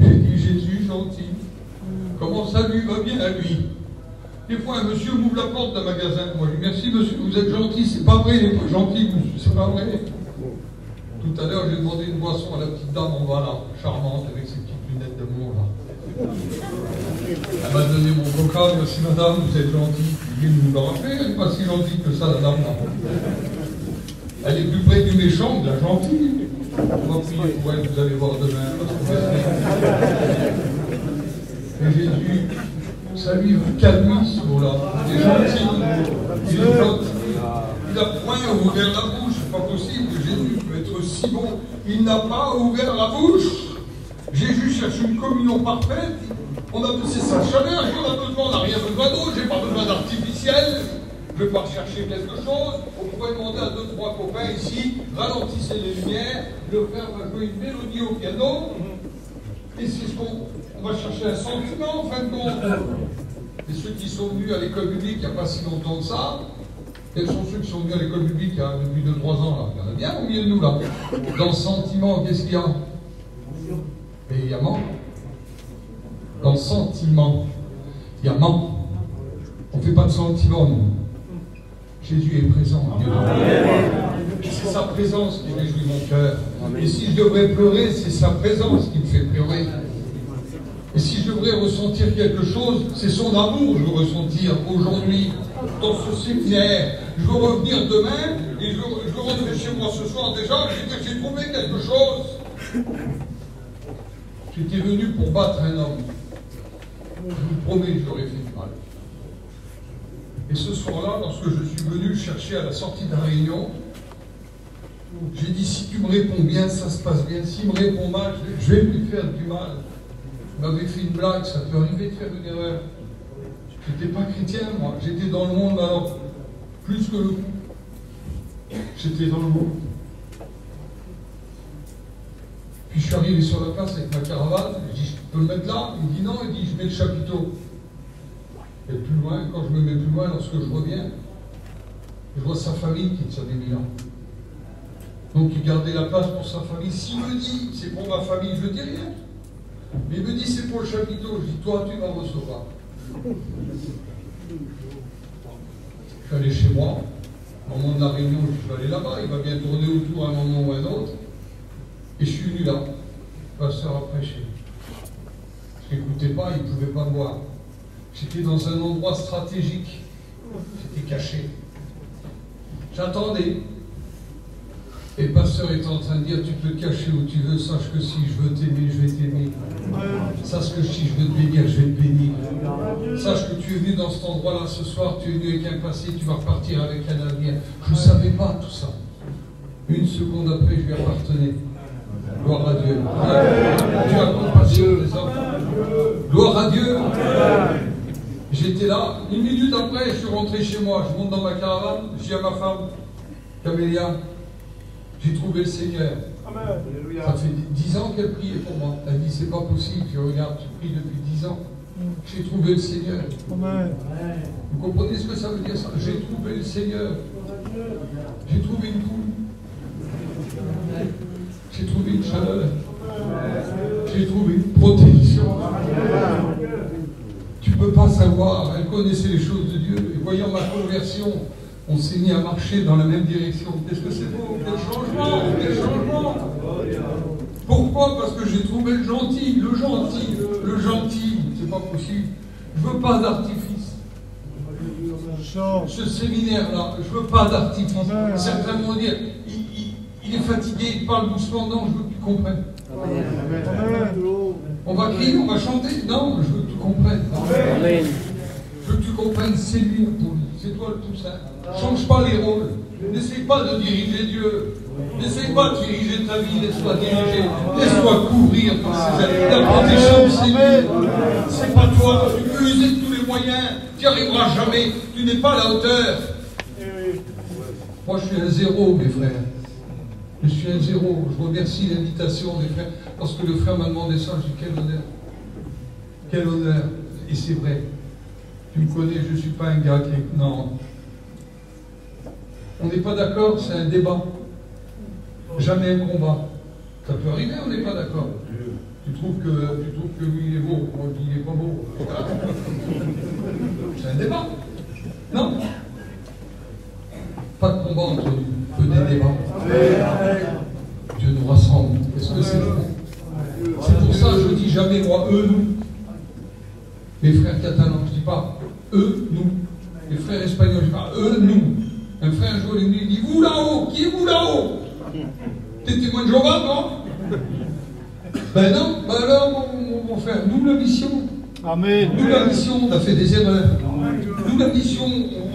J'ai dit Jésus gentil. Comment ça lui va bien à lui? Des fois, un monsieur m'ouvre la porte d'un magasin. Moi, je dis merci monsieur, vous êtes gentil. C'est pas vrai, il n'est pas gentil, c'est pas vrai. Tout à l'heure, j'ai demandé une boisson à la petite dame en bas là, charmante, avec ses petites lunettes d'amour là. Elle m'a donné mon vocal, merci madame, vous êtes gentille. Il nous l'a rappelé, elle n'est pas si gentille que ça, la dame là. Elle est plus près du méchant que de la gentille. On va prier pour elle, vous allez voir demain. Et Jésus, ça lui calme ce mot-là. Il est gentil, il est gentil. Il n'a point ouvert la bouche, c'est pas possible que Jésus peut être si bon. Il n'a pas ouvert la bouche. Jésus cherche une communion parfaite. C'est sa chaleur, on a besoin, on n'a rien besoin d'autre, j'ai pas besoin d'artificiel. Je ne vais pas chercher quelque chose. On pourrait demander à 2-3 copains ici, ralentissez les lumières, le frère va jouer une mélodie au piano. Et c'est ce qu'on va chercher un sentiment en fin de compte. Et ceux qui sont venus à l'école publique il n'y a pas si longtemps que ça, quels sont ceux qui sont venus à l'école publique depuis 2-3 ans là? Il y en a bien au milieu de nous là. Dans le sentiment, qu'est-ce qu'il y a? Et il y a manque. Dans le sentiment, il y a manque. On ne fait pas de sentiment, nous. Jésus est présent. C'est sa présence qui réjouit mon cœur. Et si je devrais pleurer, c'est sa présence qui me fait pleurer. Et si je devrais ressentir quelque chose, c'est son amour que je veux ressentir aujourd'hui dans ce séminaire. Je veux revenir demain et je veux rentrer chez moi ce soir déjà. J'ai trouvé quelque chose. J'étais venu pour battre un homme. Je vous promets que j'aurais fait du mal. Et ce soir-là, lorsque je suis venu le chercher à la sortie de la réunion, j'ai dit, si tu me réponds bien, ça se passe bien. S'il me répond mal, je vais lui faire du mal. Il m'avait fait une blague, ça peut arriver de faire une erreur. Je n'étais pas chrétien, moi. J'étais dans le monde, alors, plus que le coup. J'étais dans le monde. Puis je suis arrivé sur la place avec ma caravane, et j'ai dit, peux le mettre là? Il dit non, il dit je mets le chapiteau. Et plus loin, quand je me mets plus loin, lorsque je reviens, je vois sa famille qui s'en est mis là. Donc il gardait la place pour sa famille. S'il me dit c'est pour ma famille, je ne dis rien. Mais il me dit c'est pour le chapiteau. Je dis toi tu vas recevoir. Je suis allé chez moi. Au moment de la réunion, je vais aller là-bas. Il va bien tourner autour à un moment ou à un autre. Et je suis venu là. Le pasteur a prêché. Je n'écoutais pas, il ne pouvait pas me voir. J'étais dans un endroit stratégique. J'étais caché. J'attendais. Et le pasteur est en train de dire, tu peux te cacher où tu veux, sache que si je veux t'aimer, je vais t'aimer. Sache que si je veux te bénir, je vais te bénir. Sache que tu es venu dans cet endroit-là ce soir, tu es venu avec un passé, tu vas repartir avec un avenir. Je ne savais pas tout ça. Une seconde après, je lui appartenais. Gloire à Dieu. Dieu a compassion des hommes. Gloire à Dieu. J'étais là. Une minute après, je suis rentré chez moi. Je monte dans ma caravane. Je dis à ma femme, Camélia, j'ai trouvé le Seigneur. Ça fait 10 ans qu'elle priait pour moi. Elle dit, c'est pas possible. Je regarde, tu pries depuis 10 ans. J'ai trouvé le Seigneur. Vous comprenez ce que ça veut dire ça? J'ai trouvé le Seigneur. J'ai trouvé une poule. J'ai trouvé une chaleur. J'ai trouvé une protection. Tu ne peux pas savoir. Elle connaissait les choses de Dieu. Et voyant ma conversion, on s'est mis à marcher dans la même direction. Qu'est-ce que c'est beau? Quel changement! Quel changement! Pourquoi? Parce que j'ai trouvé le gentil. Le gentil. Le gentil. C'est pas possible. Je ne veux pas d'artifice. Ce séminaire-là, je ne veux pas d'artifice. Certains vont dire, il est fatigué, il parle doucement. Non, je veux que tu comprennes. On va crier, on va chanter. Non, je veux que tu comprennes. Je veux que tu comprennes, c'est lui pour lui. C'est toi le tout saint. Change pas les rôles. N'essaye pas de diriger Dieu. N'essaye pas de diriger ta vie. Laisse-toi diriger. Laisse-toi couvrir par ses ailes. La protection, c'est lui. C'est pas toi. Tu peux user de tous les moyens. Tu n'y arriveras jamais. Tu n'es pas à la hauteur. Moi, je suis un zéro, mes frères. Je suis un zéro. Je remercie l'invitation des frères. Lorsque le frère m'a demandé ça, j'ai dit quel honneur. Quel honneur. Et c'est vrai. Tu me connais, je ne suis pas un gars qui est... Non. On n'est pas d'accord, c'est un débat. Jamais un combat. Ça peut arriver, on n'est pas d'accord. Tu trouves que lui, il est beau. Moi, je dis, il n'est pas beau. C'est un débat. Non. Pas de combat entre nous, que des débats. Dieu nous rassemble. Est-ce que c'est bon? C'est pour ça que je dis jamais moi, eux, nous. Mes frères catalans, je ne dis pas eux, nous. Les frères espagnols, je ne dis pas eux, nous. Un frère un jour il me dit, vous là-haut, qui est vous là-haut? T'es témoin de Jéhovah, toi? Ben non, ben alors, mon frère, nous la mission. Amen. Nous la mission, on a fait des erreurs. Nous la mission,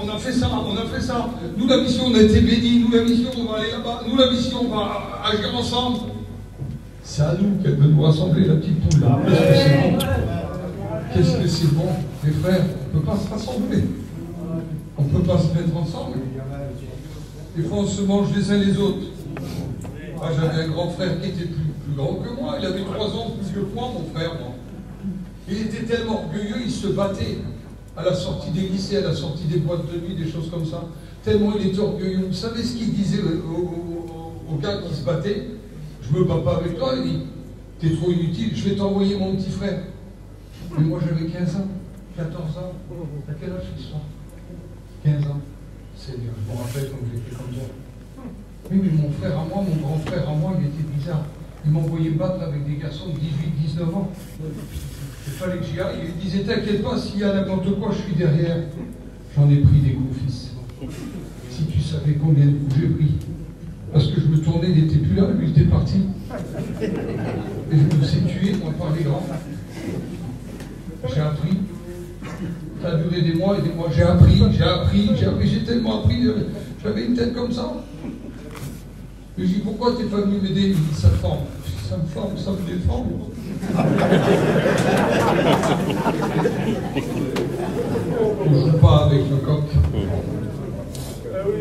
on a fait ça, on a fait ça. Nous la mission, on a été bénis. Nous la mission, on va aller là-bas. Nous la mission, on va agir ensemble. C'est à nous qu'elle veut nous rassembler, la petite poule. Qu'est-ce que c'est bon? Qu'est-ce que c'est bon? Les frères, on ne peut pas se rassembler. On ne peut pas se mettre ensemble. Des fois, on se mange les uns les autres. Moi, j'avais un grand frère qui était plus grand que moi. Il avait 3 ans plus vieux que moi, mon frère. Moi. Il était tellement orgueilleux, il se battait à la sortie des lycées, à la sortie des boîtes de nuit, des choses comme ça. Tellement il était orgueilleux. Vous savez ce qu'il disait au gars qui se battait? Je me bats pas avec toi, il dit. T'es trop inutile, je vais t'envoyer mon petit frère. Mais moi j'avais 15 ans, 14 ans. À quel âge ce soir? 15 ans. Seigneur, je me rappelle quand j'étais comme ça. Oui, mais mon frère à moi, mon grand frère à moi, il était bizarre. Il m'envoyait battre avec des garçons de 18, 19 ans. Il fallait que j'y aille. Il disait, t'inquiète pas, s'il y a n'importe quoi, je suis derrière. J'en ai pris des coups, fils. Si tu savais combien de coups j'ai pris. Parce que je me tournais, il n'était plus là, lui, il était parti. Et je me suis tué, moi, par les grands. J'ai appris. Ça a duré des mois et des mois. J'ai appris, j'ai tellement appris. J'avais une tête comme ça. Et je dis, pourquoi t'es pas venu m'aider? Il dit, ça me forme. Ça me forme, ça me déforme. On ne joue pas avec le coq.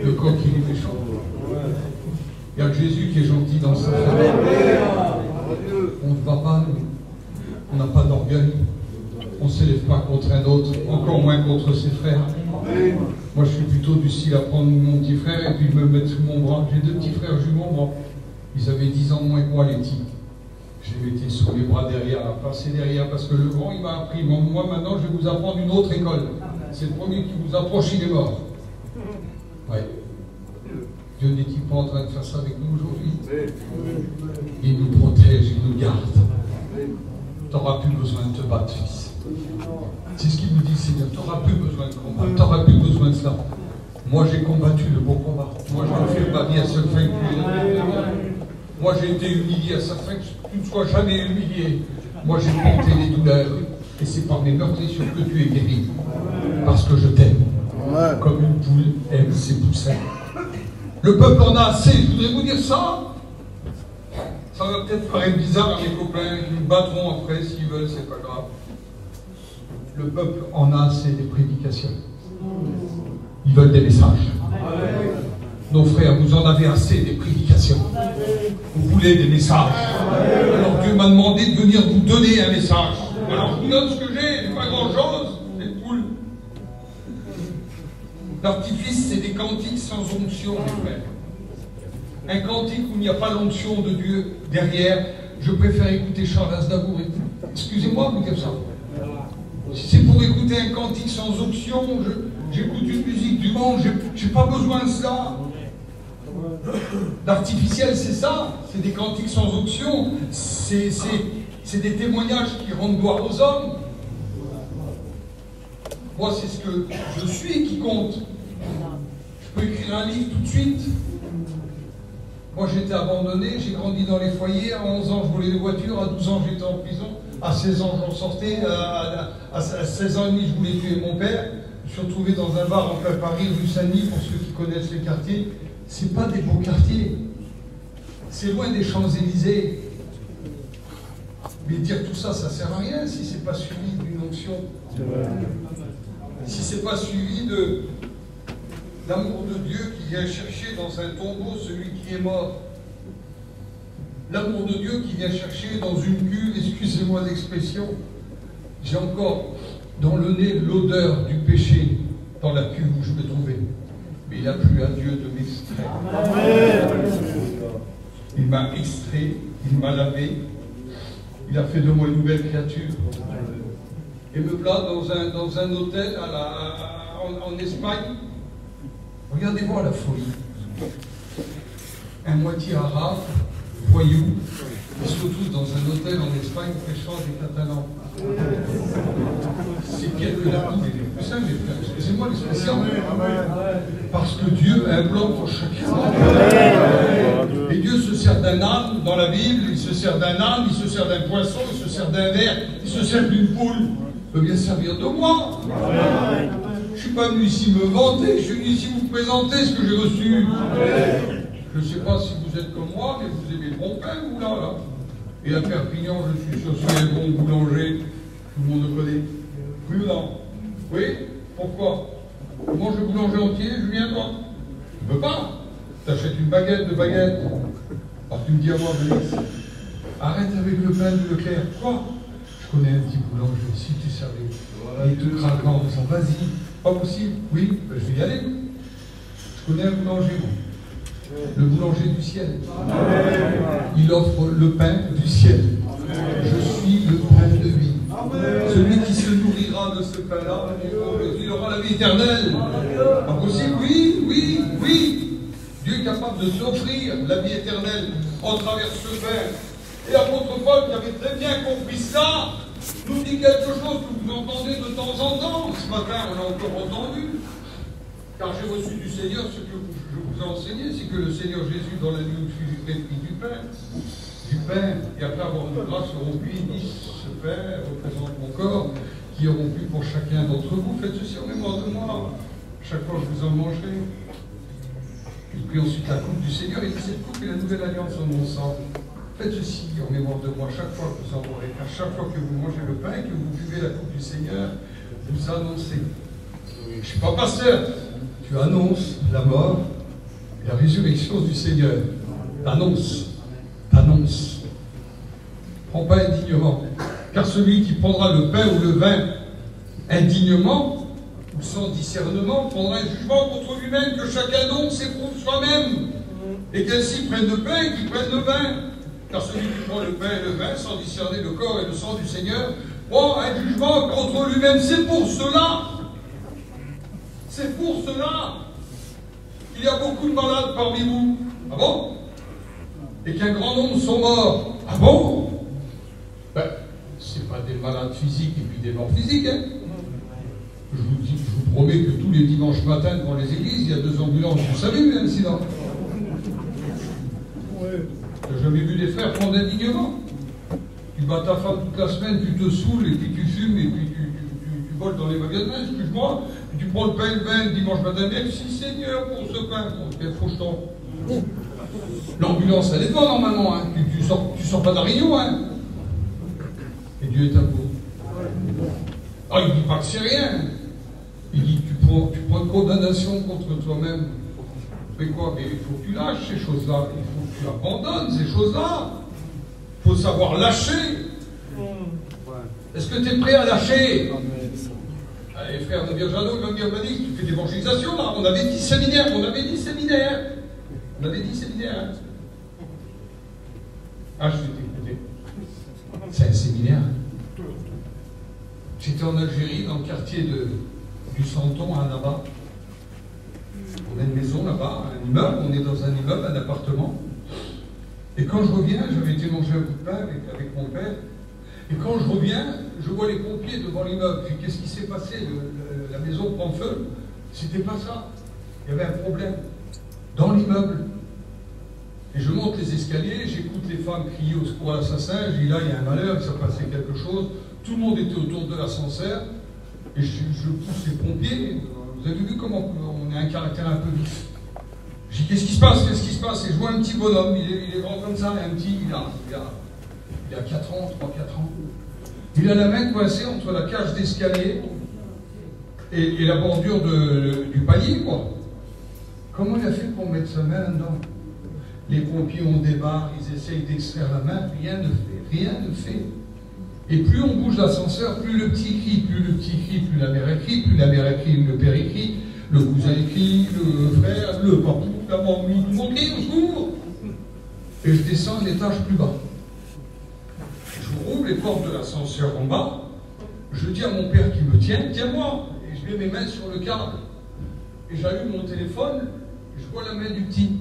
Le coq, il est méchant. Il y a Jésus qui est gentil dans sa famille. On ne va pas, nous. On n'a pas d'orgueil. On ne s'élève pas contre un autre, encore moins contre ses frères. Moi, je suis plutôt du style à prendre mon petit frère et puis me mettre sous mon bras. J'ai 2 petits frères jumeaux, moi. Ils avaient 10 ans de moins que moi, les petits. Je les mettais sous les bras derrière, à passer derrière, parce que le grand, il m'a appris. Bon, moi, maintenant, je vais vous apprendre une autre école. C'est le premier qui vous approche, il est mort. Ouais. Dieu n'est-il pas en train de faire ça avec nous aujourd'hui? Il nous protège, il nous garde. Tu n'auras plus besoin de te battre, fils. C'est ce qu'il nous dit, Seigneur. Tu n'auras plus besoin de combat. Tu n'auras plus besoin de cela. Moi, j'ai combattu le bon combat. Moi, je confirme ma vie à seule fin que moi, j'ai été humilié à sa fin que tu ne sois jamais humilié. Moi, j'ai porté les douleurs. Et c'est par mes meurtrissures que tu es guéri. Parce que je t'aime. Comme une poule aime ses poussins. Le peuple en a assez. Je voudrais vous dire ça. Ça va peut-être paraître bizarre à mes copains. Ils nous battront après s'ils veulent, c'est pas grave. Le peuple en a assez des prédications. Ils veulent des messages. Nos frères, vous en avez assez des prédications. Vous voulez des messages. Alors Dieu m'a demandé de venir vous donner un message. Alors je vous donne ce que j'ai, pas grand-chose, c'est cool. L'artifice, c'est des cantiques sans onction, mes frères. Un cantique où il n'y a pas l'onction de Dieu derrière. Je préfère écouter Charles Aznavour. Excusez-moi de vous dire ça. Si c'est pour écouter un cantique sans onction, j'écoute une musique du monde, j'ai pas besoin de cela. L'artificiel, c'est ça, c'est des cantiques sans onction, c'est des témoignages qui rendent gloire aux hommes. Moi, c'est ce que je suis qui compte. Je peux écrire un livre tout de suite. Moi, j'étais abandonné, j'ai grandi dans les foyers, à 11 ans, je volais des voitures, à 12 ans, j'étais en prison, à 16 ans, j'en sortais, à 16 ans et demi, je voulais tuer mon père. Je me suis retrouvé dans un bar en plein Paris, rue Saint-Denis, pour ceux qui connaissent les quartiers. C'est pas des beaux quartiers. C'est loin des Champs-Élysées. Mais dire tout ça, ça sert à rien si c'est pas suivi d'une onction. Si c'est pas suivi de l'amour de Dieu qui vient chercher dans un tombeau celui qui est mort. L'amour de Dieu qui vient chercher dans une cuve, excusez-moi l'expression, j'ai encore dans le nez l'odeur du péché dans la cuve où je me trouvais. Mais il a plu à Dieu de m'extraire. Il m'a extrait, il m'a lavé, il a fait de moi une nouvelle créature. Et me voilà dans un hôtel en Espagne. Regardez voir la folie. Un moitié arabe, voyou, ils se retrouvent dans un hôtel en Espagne prêchant des catalans. C'est quel la vie des plus simples, mes frères. Excusez-moi l'expression. Parce que Dieu a un plan pour chacun. Et Dieu se sert d'un âne dans la Bible, il se sert d'un âne, il se sert d'un poisson, il se sert d'un ver, il se sert d'une poule. Il peut bien servir de moi. Je ne suis pas venu ici me vanter, je suis venu ici vous présenter ce que j'ai reçu. Je ne sais pas si vous êtes comme moi, mais vous aimez le bon pain, vous là. Et à Perpignan, je suis sûr, c'est un bon boulanger. Tout le monde le connaît. Oui ou non? Oui? Pourquoi? Tu manges le boulanger entier, Julien, toi? Tu ne peux pas. Tu achètes une baguette de baguette. Alors tu me dis à moi, Félix, arrête avec le pain du Leclerc. Quoi? Je connais un petit boulanger, si tu savais. Il est tout craquant, vas-y. Pas possible? Oui, ben, je vais y aller. Je connais un boulanger, moi. Le boulanger du ciel. Il offre le pain du ciel. Je suis le pain de vie. Celui qui se nourrira de ce pain-là, il aura la vie éternelle. Pas possible? Oui, oui, oui. Dieu est capable de t'offrir la vie éternelle en travers ce pain. Et l'apôtre Paul, qui avait très bien compris ça, nous dit quelque chose que vous entendez de temps en temps. Ce matin, on l'a encore entendu. Car j'ai reçu du Seigneur ce que je vous ai enseigné, c'est que le Seigneur Jésus, dans la nuit où il fut pris du pain, et après avoir une grâce rompu, il dit, ce pain représente mon corps, qui est rompu pour chacun d'entre vous. Faites ceci en mémoire de moi. Chaque fois que vous en mangerez. Il prit ensuite la coupe du Seigneur, et dit, cette coupe est la nouvelle alliance en mon sang. Faites ceci en mémoire de moi, chaque fois que vous en boirez. Car chaque fois que vous mangez le pain et que vous buvez la coupe du Seigneur, vous annoncez. Je ne suis pas pasteur. Tu annonces la mort et la résurrection du Seigneur. T'annonces. Prends pas indignement. Car celui qui prendra le pain ou le vin indignement ou sans discernement prendra un jugement contre lui-même, que chacun donc s'éprouve soi-même, et qu'ainsi prenne le pain et qu'il prenne le vin. Car celui qui prend le pain et le vin sans discerner le corps et le sang du Seigneur prend un jugement contre lui-même. C'est pour cela qu'il y a beaucoup de malades parmi vous. Ah bon? Et qu'un grand nombre sont morts. Ah bon? Ben, c'est pas des malades physiques et puis des morts physiques, hein. Je vous promets que tous les dimanches matins devant les églises, il y a 2 ambulances. Vous savez, même sinon. T'as jamais vu des frères prendre indignement? Tu bats ta femme toute la semaine, tu te saoules, et puis tu fumes, et puis tu voles dans les magasins, excuse-moi, et tu prends le pain et le vin le dimanche matin. Merci Seigneur pour ce pain. Quel faucheton. L'ambulance, elle est devant normalement, hein. Tu sors pas d'Arignon, hein. Et Dieu est à vous. Ah, il dit pas que c'est rien. Il dit tu prends une condamnation contre toi-même. Mais quoi? Mais il faut que tu lâches ces choses-là. Il faut que tu abandonnes ces choses-là. Il faut savoir lâcher. Est-ce que tu es prêt à lâcher? Allez, frère de Virjano, il va me dire, tu fais de l'évangélisation là. On avait dit séminaire. Hein. Ah, je vais t'écouter. C'est un séminaire. J'étais en Algérie, dans le quartier du Santon, à Annaba. On a une maison là-bas, un immeuble, on est dans un immeuble, un appartement. Et quand je reviens, j'avais été manger un bout de pain avec mon père, et quand je reviens, je vois les pompiers devant l'immeuble. Puis qu'est-ce qui s'est passé? La maison prend feu. C'était pas ça. Il y avait un problème dans l'immeuble. Et je monte les escaliers, j'écoute les femmes crier au secours à l'assassin, je dis là, il y a un malheur, il s'est passé quelque chose. Tout le monde était autour de l'ascenseur, et je pousse les pompiers. Vous avez vu comment on a un caractère un peu vif. Je dis, qu'est-ce qui se passe? Et je vois un petit bonhomme, il est grand comme ça, un petit, il a 4 ans, 3-4 ans. Il a la main coincée entre la cage d'escalier et la bordure du palier, quoi. Comment il a fait pour mettre sa main là-dedans? Les pompiers ont des barres, ils essayent d'extraire la main, rien ne fait. Et plus on bouge l'ascenseur, plus le petit crie, plus la mère écrit, le père écrit, le cousin écrit, le frère, le papou, la mamie, tout le monde crie au secours. Et je descends un étage plus bas. Je rouvre les portes de l'ascenseur en bas, je dis à mon père qui me tient, tiens-moi, et je mets mes mains sur le câble. Et j'allume mon téléphone, et je vois la main du petit.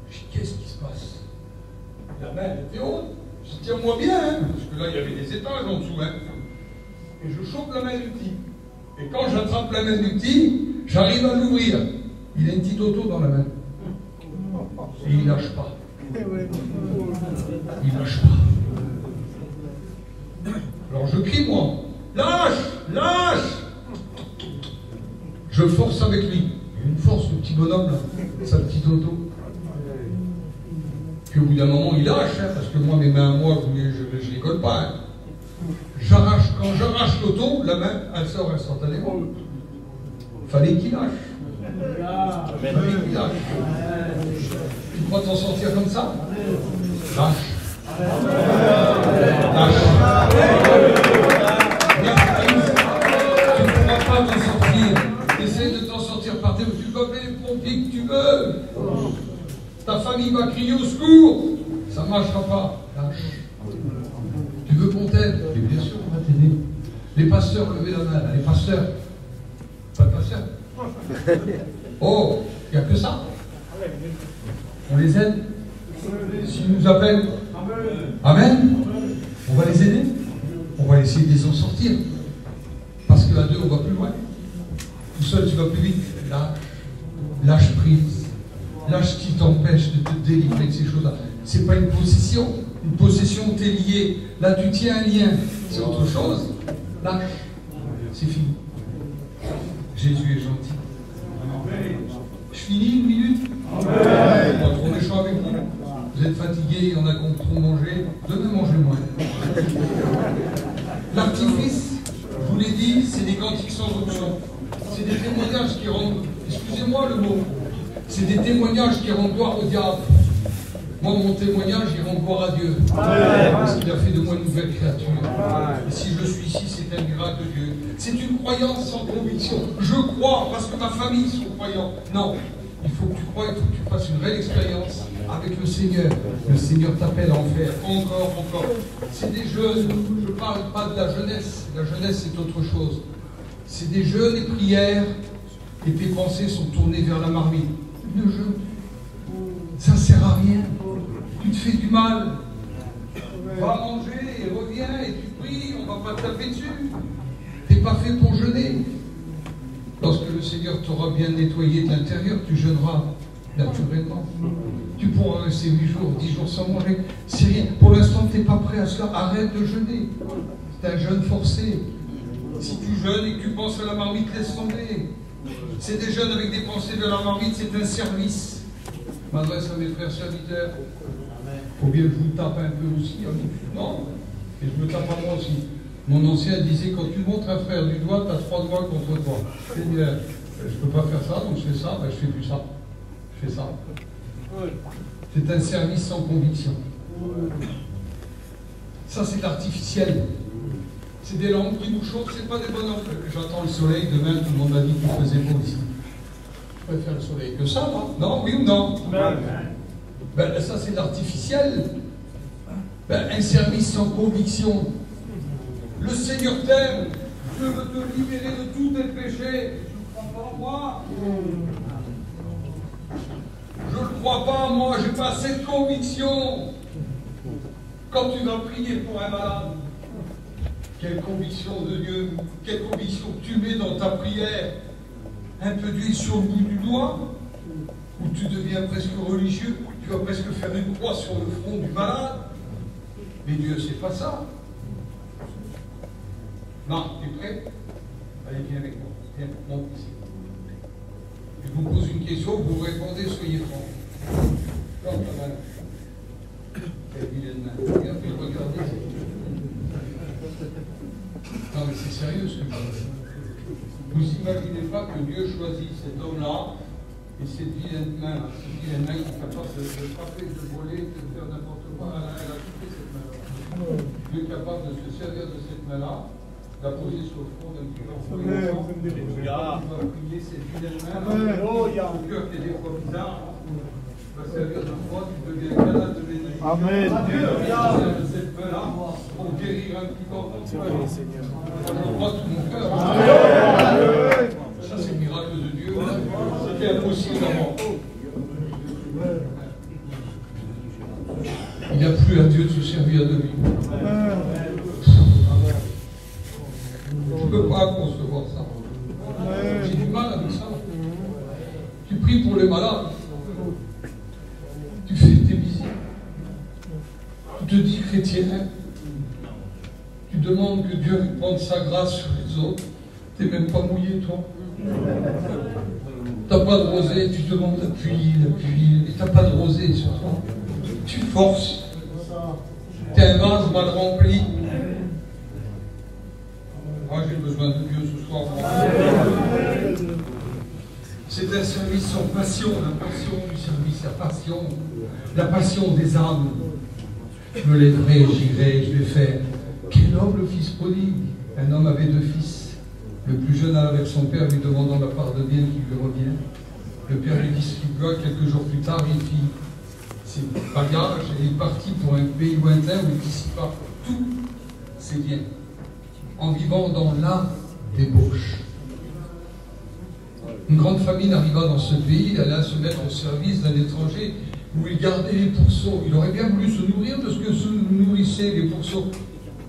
Je dis, qu'est-ce qui se passe? La main était haute. Je dis, tiens-moi bien, hein, parce que là, il y avait des étages en dessous. Hein. Et je chope la main du petit. Et quand j'attrape la main du petit, j'arrive à l'ouvrir. Il a une petite auto dans la main. Et il lâche pas. Il lâche pas. Alors je crie, moi, lâche! Je force avec lui. Il me force, le petit bonhomme, là, sa petite auto. Puis au bout d'un moment, il lâche, hein, parce que moi, mes mains à moi, je rigole pas. Hein. Quand j'arrache l'auto, la main, elle sort instantanément. Fallait qu'il lâche. Fallait qu'il lâche. Tu crois t'en sortir comme ça? Lâche. Lâche. Tu ne pourras pas t'en sortir. Essaye de t'en sortir par terre. Tu peux appeler les pompiers que tu veux. Ta famille va crier au secours. Ça ne marchera pas. Lâche. Tu veux qu'on t'aide? Et bien sûr, on va t'aider. Les pasteurs, levez la main. Les pasteurs. Pas de pasteurs. Oh, il n'y a que ça. On les aide. S'ils nous appellent. Amen. On va les aider. On va essayer de les en sortir. Parce qu'à deux, on va plus loin. Tout seul, tu vas plus vite. Lâche prise. Lâche ce qui t'empêche de te délivrer de ces choses-là. Ce n'est pas une possession. Une possession, t'es lié. Là, tu tiens un lien. C'est autre chose. Lâche. C'est fini. Jésus est gentil. Je finis une minute. On va trop méchant avec vous. Vous êtes fatigués, il y en a qui ont trop mangé. Demain, mangez moins. L'artifice, je vous l'ai dit, c'est des cantiques sans option. C'est des témoignages qui rendent, excusez-moi le mot, c'est des témoignages qui rendent gloire au diable. Moi, mon témoignage, il rend gloire à Dieu. Parce qu'il a fait de moi une nouvelle créature. Et si je suis ici, c'est un miracle de Dieu. C'est une croyance sans conviction. Je crois parce que ma famille sont croyants. Non, il faut que tu crois, il faut que tu fasses une réelle expérience avec le Seigneur. Le Seigneur t'appelle à en faire encore. C'est des jeunes, je ne parle pas de la jeunesse. La jeunesse, c'est autre chose. C'est des jeûnes et prières et tes pensées sont tournées vers la marmite. Le jeûne, ça ne sert à rien. Tu te fais du mal. Va manger et reviens et tu pries, on ne va pas te taper dessus. Tu n'es pas fait pour jeûner. Lorsque le Seigneur t'aura bien nettoyé de l'intérieur, tu jeûneras naturellement. Tu pourras rester 8 jours, 10 jours sans manger. C'est rien. Pour l'instant, tu n'es pas prêt à cela. Arrête de jeûner. C'est un jeûne forcé. Si tu jeûnes et que tu penses à la marmite, laisse tomber. C'est des jeûnes avec des pensées de la marmite, c'est un service. Je m'adresse à mes frères serviteurs. Il faut bien que je vous tape un peu aussi. Non. Et je me tape à moi aussi. Mon ancien disait, quand tu montres un frère du doigt, tu as 3 doigts contre toi. Je ne peux pas faire ça, donc je fais ça, ben je fais plus ça. Je fais ça. C'est un service sans conviction. Ça, c'est l'artificiel. C'est des lampes qui nous chauffent, c'est pas des bonnes lampes. J'attends le soleil, demain tout le monde m'a dit qu'il faisait beau ici. Je préfère le soleil que ça, non? Oui ou non? Ben, ça, c'est l'artificiel. Ben, un service sans conviction. Le Seigneur t'aime, Dieu veut te libérer de tous tes péchés. Je ne crois pas en moi. Je ne crois pas en moi, j'ai pas cette conviction. Quand tu vas prier pour un malade, quelle conviction de Dieu, quelle conviction que tu mets dans ta prière. Un peu d'huile sur le bout du doigt, où tu deviens presque religieux, tu vas presque faire une croix sur le front du malade. Mais Dieu, c'est pas ça. Non, tu es prêt? Allez, viens avec moi. Viens, monte ici. Je vous pose une question, vous répondez, soyez francs. Comme la main. Quelle vilaine main. Regardez. Non, mais c'est sérieux ce que je dis. Vous imaginez pas que Dieu choisit cet homme-là et cette vilaine main qui est capable de frapper, de voler, de faire n'importe quoi. Elle a quitté cette main-là. Dieu est capable de se servir de cette main-là, la poser sur le front d'un petit enfant. Il va prier cette vilaine main-là. Au cœur qui est des fois bizarre. Tu vas servir de foi, tu deviens canal de bénédiction. Amen. Dieu va servir de cette main-là pour guérir un petit enfant. Je crois tout mon cœur. Ça, c'est le miracle de Dieu. C'était impossible avant. Il n'y a plus à Dieu de se servir de lui. Je ne peux pas concevoir ça. J'ai du mal avec ça. Tu pries pour les malades. Tu fais tes visites. Tu te dis chrétien. Tu demandes que Dieu répande sa grâce sur les autres. Tu n'es même pas mouillé, toi. Tu n'as pas de rosée, tu demandes l'appui, et tu n'as pas de rosée sur toi. Tu forces. Tu es un vase mal rempli. Moi, j'ai besoin de Dieu ce soir. C'est un service sans passion, la passion du service, la passion des âmes. Je me lèverai, j'irai, je vais faire. Quel homme le fils prodigue? Un homme avait 2 fils. Le plus jeune alla avec son père lui demandant la part de bien qui lui revient. Le père lui distribua. Quelques jours plus tard, il fit ses bagages et il partit pour un pays lointain où il dissipa tous ses biens, en vivant dans la débauche. Une grande famine arriva dans ce pays, elle alla se mettre au service d'un étranger où il gardait les pourceaux. Il aurait bien voulu se nourrir de ce que se nourrissaient les pourceaux,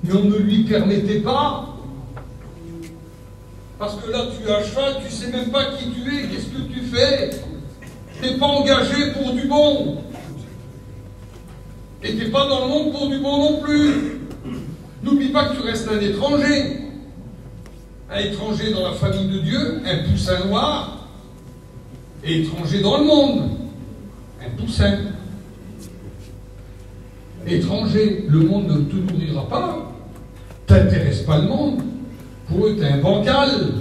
mais on ne lui permettait pas. Parce que là, tu as faim, tu ne sais même pas qui tu es, qu'est-ce que tu fais? Tu n'es pas engagé pour du bon. Et tu n'es pas dans le monde pour du bon non plus. N'oublie pas que tu restes un étranger. Un étranger dans la famille de Dieu, un poussin noir, et étranger dans le monde, un poussin. Étranger, le monde ne te nourrira pas, t'intéresse pas le monde, pour eux tu es un bancal.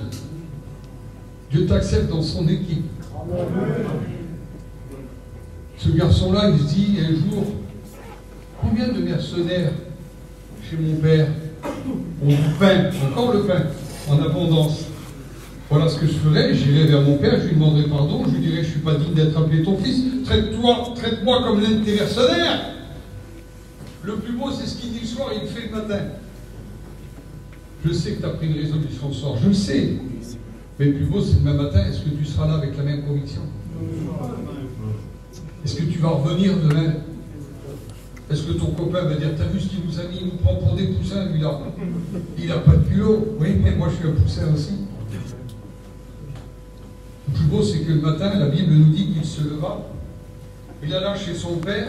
Dieu t'accepte dans son équipe. Ce garçon-là, il se dit un jour, combien de mercenaires chez mon père ont du pain, encore le pain, en abondance. Voilà ce que je ferais, j'irais vers mon père, je lui demanderais pardon, je lui dirais, je ne suis pas digne d'être appelé ton fils, traite-moi comme l'un de tes mercenaires. Le plus beau, c'est ce qu'il dit le soir et il fait le matin. Je sais que tu as pris une résolution ce soir, je le sais. Mais le plus beau, c'est demain matin, est-ce que tu seras là avec la même conviction? Est-ce que tu vas revenir demain? Est-ce que ton copain va dire, t'as vu ce qu'il nous a mis, il nous prend pour des poussins, lui là? Il n'a pas de culot. Oui, mais moi je suis un poussin aussi. Le plus beau, c'est que le matin, la Bible nous dit qu'il se leva, il alla chez son père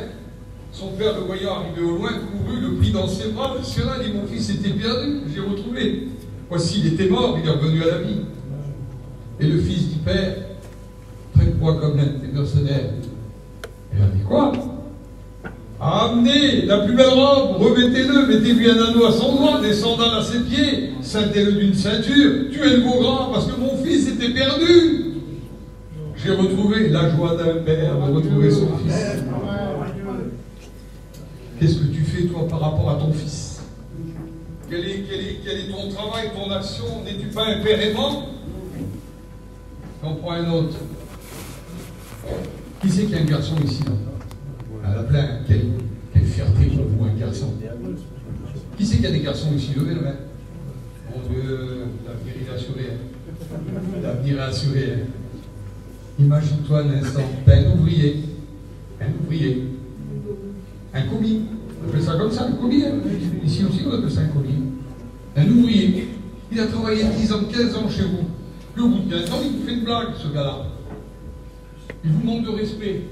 le voyant arriver au loin, courut, le prit dans ses bras, le serra, dit, mon fils était perdu, j'ai retrouvé. Voici, il était mort, il est revenu à la vie. Et le fils dit, père, traite-moi comme l'un de tes mercenaires. Et il a dit, quoi? Amenez la plus belle robe, revêtez-le, mettez-lui un anneau à son doigt, des sandales à ses pieds, ceintez-le d'une ceinture, tuez le veau gras, parce que mon fils était perdu. J'ai retrouvé la joie d'un père de retrouver son fils. Qu'est-ce que tu fais, toi, par rapport à ton fils? Quel est ton travail, ton action? N'es-tu pas un père aimant? On prend un autre. Qui c'est qu'il y a un garçon ici, là? Il y en a plein. Quelle fierté pour vous, un garçon. Qui c'est qu'il y a des garçons ici? Levez la main. Mon Dieu, l'avenir est assuré. L'avenir est assuré. Imagine-toi un instant, tu as un ouvrier, un commis, on appelle ça comme ça, un commis, hein. Ici aussi on appelle ça un commis. Un ouvrier, il a travaillé 10 ans, 15 ans chez vous, puis au bout de 15 ans, il vous fait une blague, ce gars-là. Il vous manque de respect.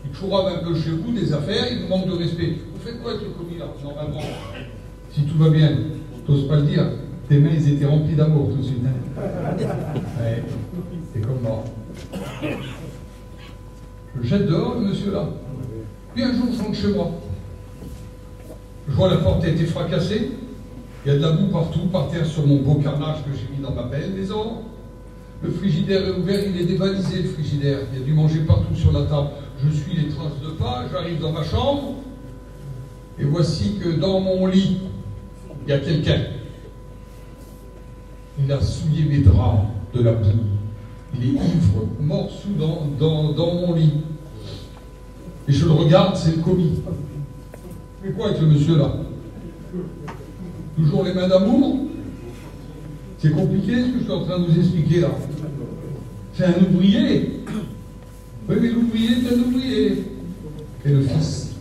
Il chourave un peu chez vous des affaires, il vous manque de respect. Vous faites quoi avec le commis là, normalement? Si tout va bien, tu n'oses pas le dire, tes mains ils étaient remplies d'amour tout de suite. Hein. Ouais. C'est comme mort. Je le jette dehors, le monsieur là. Puis un jour, je rentre chez moi. Je vois la porte a été fracassée. Il y a de la boue partout, par terre sur mon beau carnage que j'ai mis dans ma belle maison. Le frigidaire est ouvert, il est dévalisé le frigidaire. Il y a du manger partout sur la table. Je suis les traces de pas, j'arrive dans ma chambre. Et voici que dans mon lit, il y a quelqu'un. Il a souillé mes draps de la boue. Il est ivre, mort sous dans mon lit. Et je le regarde, c'est le commis. Mais quoi avec le monsieur là? Toujours les mains d'amour? C'est compliqué ce que je suis en train de vous expliquer là. C'est un ouvrier. Oui, mais l'ouvrier est un ouvrier. Et le fils.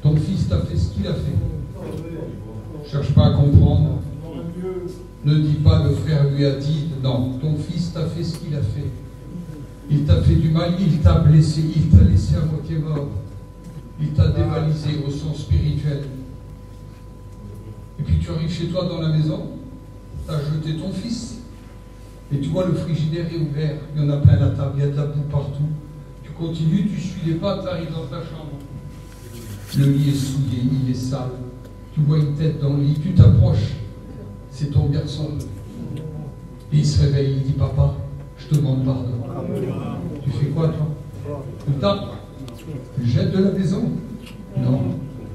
Ton fils t'a fait ce qu'il a fait. Cherche pas à comprendre. Ne dis pas le frère lui a dit, non, ton fils t'a fait ce qu'il a fait. Il t'a fait du mal, il t'a blessé, il t'a laissé à moitié mort. Il t'a dévalisé au sens spirituel. Et puis tu arrives chez toi dans la maison, tu as jeté ton fils. Et tu vois le frigidaire est ouvert, il y en a plein la table, il y a de la boue partout. Tu continues, tu suis les pas, tu arrives dans ta chambre. Le lit est souillé, il est sale. Tu vois une tête dans le lit, tu t'approches. C'est ton garçon. Et il se réveille, il dit, papa, je te demande pardon. Tu fais quoi, toi? Tu tapes? Tu jettes de la maison? Non.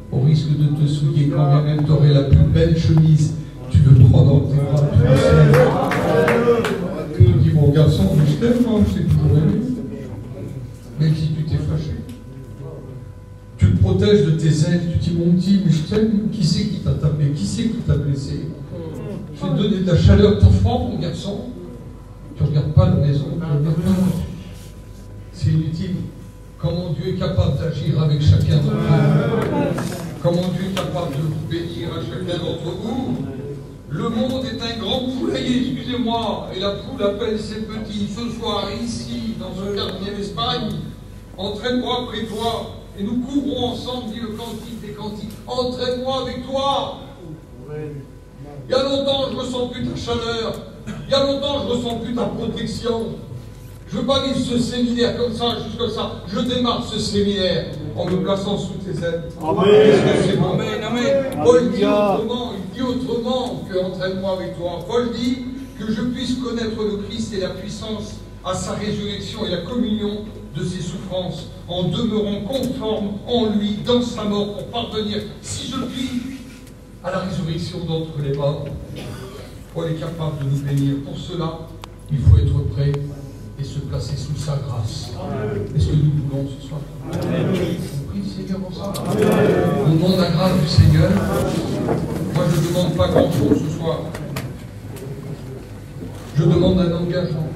Au risque de te souiller, quand bien même tu aurais la plus belle chemise, tu le prends dans tes bras, tu le serres. Tu te dis, mon garçon, je t'aime, moi, je t'ai toujours aimé. Même si tu t'es fâché. Tu le protèges de tes ailes, tu dis, mon petit, mais je t'aime, qui c'est qui t'a tapé? Qui c'est qui t'a blessé? Je vais te donner de la chaleur, t'as froid, mon garçon. Tu ne regardes pas la maison, tu ne regardes pas. C'est inutile. Comment Dieu est capable d'agir avec chacun d'entre nous. Comment Dieu est capable de vous bénir à chacun d'entre vous. Le monde est un grand poulailler, excusez-moi, et la poule appelle ses petits. Ce soir, ici, dans ce quartier d'Espagne, entraîne-moi près de toi, et nous courons ensemble, dit le cantique des cantiques. Entraîne-moi avec toi. Il y a longtemps, je ne ressens plus ta chaleur. Il y a longtemps, je ne ressens plus ta protection. Je ne veux pas vivre ce séminaire comme ça, juste comme ça. Je démarre ce séminaire en me plaçant sous tes ailes. Qu'est-ce que c'est bon? Amen. Paul dit autrement que entraîne-moi avec toi. Paul dit que je puisse connaître le Christ et la puissance à sa résurrection et la communion de ses souffrances, en demeurant conforme en lui, dans sa mort, pour parvenir, si je le puis, à la résurrection d'entre les morts. Paul est capable de nous bénir. Pour cela, il faut être prêt et se placer sous sa grâce. Est-ce que nous voulons ce soir? On prie le Seigneur pour ça. On demande la grâce du Seigneur. Moi, je ne demande pas grand-chose ce soir. Je demande un engagement.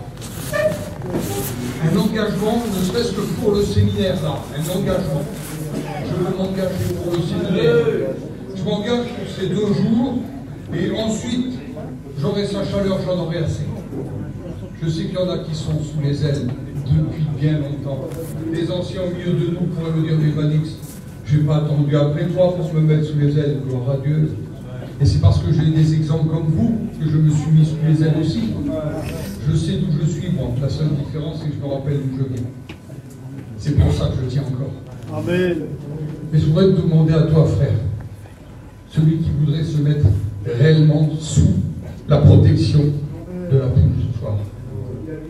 Un engagement, ne serait-ce que pour le séminaire, là. Un engagement. Je veux m'engager pour le séminaire. Je m'engage pour ces 2 jours, et ensuite, j'aurai sa chaleur, j'en aurai assez. Je sais qu'il y en a qui sont sous les ailes depuis bien longtemps. Les anciens au milieu de nous pourraient me dire, mais Manix, je n'ai pas attendu après toi pour me mettre sous les ailes, gloire à Dieu. Et c'est parce que j'ai des exemples comme vous que je me suis mis sous les ailes aussi. Je sais d'où je suis, moi. La seule différence, c'est que je me rappelle d'où je viens. C'est pour ça que je tiens encore. Amen. Mais je voudrais te demander à toi, frère, celui qui voudrait se mettre réellement sous la protection de la poule ce soir.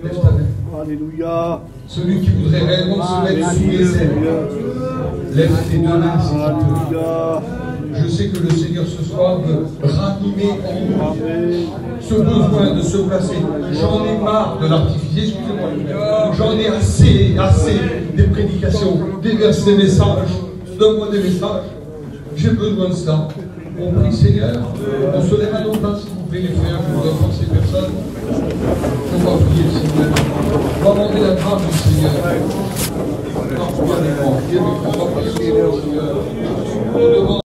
Lève ta main. Alléluia. Celui qui voudrait réellement se mettre sous les ailes, lève tes 2 mains s'il te plaît. Je sais que le Seigneur ce soir veut ranimer en nous ce besoin de se placer. J'en ai marre de l'artifice, excusez-moi. J'en ai assez des prédications, des versets, des messages. Donne-moi des messages. J'ai besoin de ça. On prie Seigneur. On se lève à nos places, s'il vous plaît, les frères. Je voudrais prendre ces personnes. On va prier le Seigneur. On va demander la grâce du Seigneur. On va prier le Seigneur.